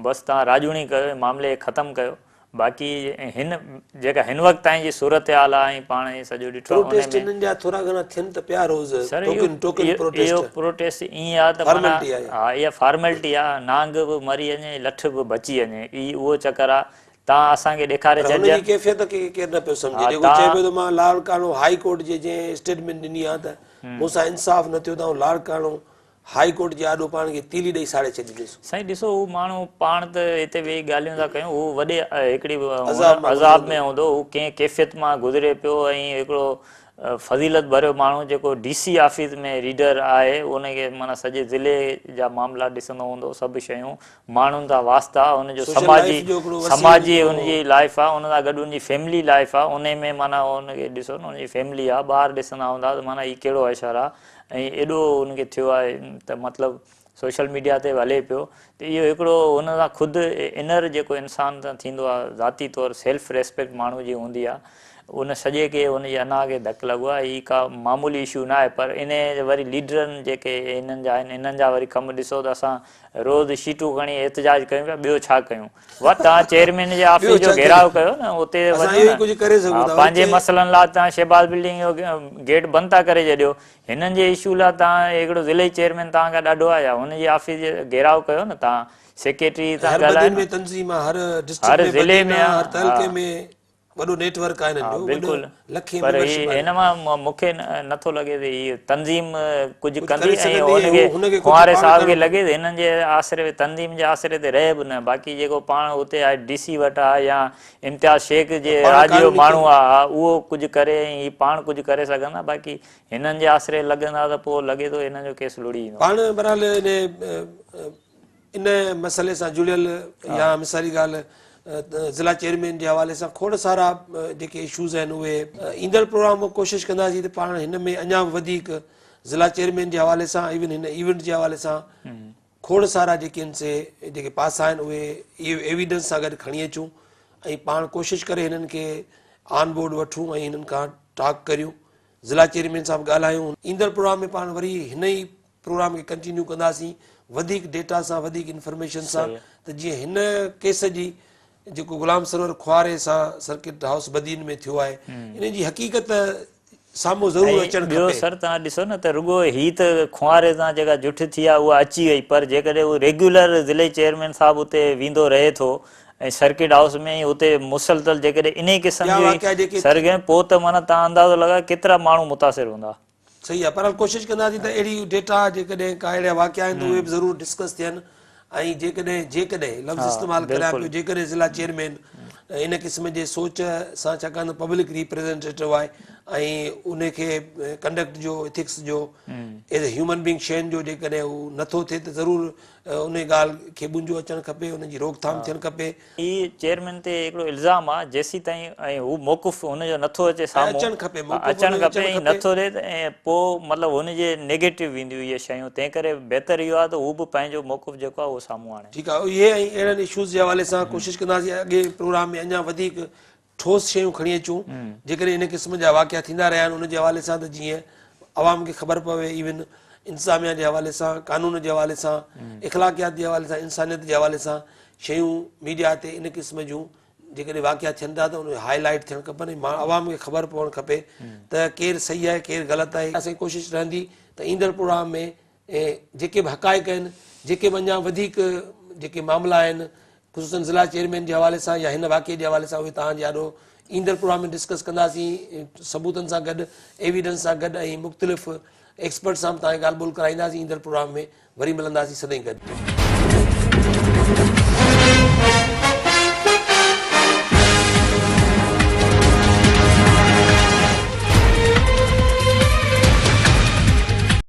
[SPEAKER 4] बसि तव्हां राजूणी कयो, मामले खे ख़तमु कयो। बाक़ी हिन जेका हिन वक़्तु ताईं जी सूरत हाल आहे ऐं पाण सॼो ॾिठो आहे, इहो प्रोटेस्ट ईअं आहे त माना हा इहा फॉर्मेलिटी आहे, नांग बि मरी वञे, लठ बि बची वञे, उहो चकर आहे। तव्हां असांखे ॾेखारे छॾियो
[SPEAKER 1] लाल कानो हाई कोर्ट जे जंहिं स्टेटमेंट ॾिनी आहे त मूंसां इंसाफ़ न थियो त लाल कानो हाई कोर्ट जे आॾो पाण खे तीली ॾेई साड़े छॾींदुसि।
[SPEAKER 4] साईं ॾिसो, हू माण्हू पाण त हिते वेही ॻाल्हियूं था कयूं, हू वॾे हिकिड़ी अज़ाब में हूंदो, हू कंहिं कैफ़ियत मां गुज़रे पियो ऐं हिकिड़ो फज़ीलत भरियो माण्हू जेको DC ऑफिस में रीडर आहे, उनखे माना सॼे ज़िले जा मामला ॾिसंदो हूंदो, सभु शयूं माण्हुनि सां वास्ता, हुनजो समाजी हुनजी लाइफ आहे, हुन सां गॾु हुनजी फैमिली लाइफ आहे। उन में माना हुनखे ॾिसो न, हुनजी फैमिली आहे, ॿार ॾिसंदा हूंदा त माना हीउ कहिड़ो असरु आहे ऐं एॾो हुनखे थियो आहे त मतिलबु सोशल मीडिया ते बि हले पियो। त इहो हिकिड़ो हुन सां ख़ुदि इनर जेको इंसान सां थींदो आहे, ज़ाती तौरु सेल्फ रेस्पेक्ट माण्हू जी हूंदी आहे, उन सॼे खे हुनजी अना खे धकु लॻो आहे। हीअ का मामूली इशू न आहे, पर इन वरी लीडरनि जेके इन्हनि जा आहिनि, इन्हनि जा वरी कमु ॾिसो त असां रोज़ शीटूं खणी एहतजाज कयूं पिया, ॿियो छा कयूं। तव्हां चेयरमैन जे ऑफिस जो घेराव कयो न, उते पंहिंजे मसइलनि लाइ तव्हां शहबाज बिल्डिंग जो गेट बंदि था करे छॾियो, हिननि जे इशू लाइ तव्हां हिकिड़ो ज़िले चेयरमैन तव्हां खां ॾाढो आहे, हुनजी ऑफिस जो घेराव कयो न, तव्हां सेक्रेटरी सां ॻाल्हायो, हर ज़िले में
[SPEAKER 1] वॾो नेटवर्क आहे
[SPEAKER 4] बिल्कुलु। पर हिन मां मूंखे नथो लॻे त हीअ तंज़ीम कुझु कंदी ऐं हुनखे कुंवारे साहिब खे लॻे त हिननि जे आसिरे तंज़ीम जे आसिरे ते रहे बि न। बाक़ी जेको पाण हुते आहे DC वटि आहे या इम्तियाज़ शेख जे राज जो माण्हू आहे, उहो कुझु करे ऐं हीअ पाण कुझु करे सघंदा, बाक़ी हिननि जे आसिरे लॻंदा त पोइ लॻे थो हिननि जो केस लुड़ी ईंदो।
[SPEAKER 1] पाण बहरहाल इन मसइले सां जुड़ियल या मिसाली ॻाल्हि ज़िला चेयरमैन जे हवाले सां खोड़ सारा जेके इशूज़ आहिनि उहे ईंदड़ प्रोग्राम में कोशिशि कंदासीं त पाण हिन में अञा वधीक ज़िला चेयरमैन जे हवाले सां इवन हिन इवेंट जे हवाले सां खोड़ सारा जेके आहिनि से जेके पासा आहिनि उहे एविडेंस सां गॾु खणी अचूं ऐं पाण कोशिशि करे हिननि खे ऑन बोर्ड वठूं ऐं हिननि खां टॉक करियूं, ज़िला चेयरमैन सां बि ॻाल्हायूं। ईंदड़ प्रोग्राम में पाण वरी हिन ई प्रोग्राम खे कंटिन्यू कंदासीं वधीक डेटा सां, वधीक इंफॉर्मेशन सां, त जीअं हिन केस जी जेको गुलाम सरवर खुआरे सां सर्किट हाउस बदीन में थियो आहे, इन जी हक़ीक़त साम्हूं ज़रूरु अचणु खपे।
[SPEAKER 4] ॿियो सर तव्हां ॾिसो न त रुगो ही त खुआरे सां जेका जुठ थी आहे उहा अची वई, पर जेकॾहिं उहो रेगुलर ज़िले चेयरमैन साहिबु उते वेंदो रहे थो ऐं सर्किट हाउस में उते मुसलसल जेकॾहिं इन क़िस्म जी सरगर्मी, पोइ त माना तव्हां अंदाज़ो लॻायो केतिरा माण्हू मुतासिर हूंदा।
[SPEAKER 1] सही आहे, पर कोशिशि कंदासीं त अहिड़ी डेटा जेकॾहिं का अहिड़ा वाक़िया आहिनि त उहे बि ज़रूरु डिस्कस थियनि ऐं जेकॾहिं लफ़्ज़ इस्तेमालु करिया पियो जेकॾहिं ज़िला चेयरमैन इन क़िस्म जे सोच सां छाकाणि पब्लिक रिप्रेज़ेंटेटिव आहे ऐं उनखे कंडक्ट जो इथिक्स जो एज़ ए ह्यूमन बींग शयुनि जो जेकॾहिं हू नथो थिए त ज़रूरु उन ॻाल्हि खे बुंजो अचणु खपे उनजी रोकथाम थियणु खपे।
[SPEAKER 4] ही चेयरमैन ते हिकिड़ो इल्ज़ाम आहे जेसीं ताईं ऐं हू मौक़ुफ़ हुनजो नथो अचे साम्हूं
[SPEAKER 1] अचणु खपे
[SPEAKER 4] अचणु खपे ऐं नथो थिए त ऐं पोइ मतिलबु हुनजे नेगेटिव ईंदियूं इहे शयूं तंहिं करे बहितरु इहो आहे त हू बि पंहिंजो मौक़ुफ़ जेको आहे उहो साम्हूं आणे।
[SPEAKER 1] ठीकु आहे इहे ऐं अहिड़नि इशूज़ जे हवाले सां कोशिशि कंदासीं अॻे प्रोग्राम में अञा वधीक ठोस शयूं खणी अचूं जेकॾहिं इन क़िस्म जा वाक़िया थींदा रहिया आहिनि उनजे हवाले सां त जीअं आवाम खे ख़बर पवे इवन इंतिज़ामिया जे हवाले सां कानून जे हवाले सां इख़लाक़ियात जे हवाले सां इंसानियत जे हवाले सां शयूं मीडिया ते इन क़िस्म जूं जेकॾहिं वाक़िया थियनि था त उन हाईलाइट थियणु खपनि ऐं आवाम खे ख़बर पवणु खपे त केरु सही आहे केरु ग़लति आहे। असांजी कोशिशि रहंदी त ईंदड़ प्रोग्राम में जेके बि हक़ाइक़ आहिनि जेके बि अञा वधीक जेके मामला आहिनि ख़ुसूसन ज़िला चेयरमैन जे हवाले सां या हिन वाक़े जे हवाले सां उहे तव्हांजे ॾाढो ईंदड़ प्रोग्राम में डिस्कस कंदासीं सबूतनि सां गॾु एविडेंस सां गॾु ऐं मुख़्तलिफ़ एक्सपर्ट सां तव्हांखे ॻाल्हि ॿोल कराईंदासीं। ईंदड़ प्रोग्राम में वरी मिलंदासीं सदाईं गॾु।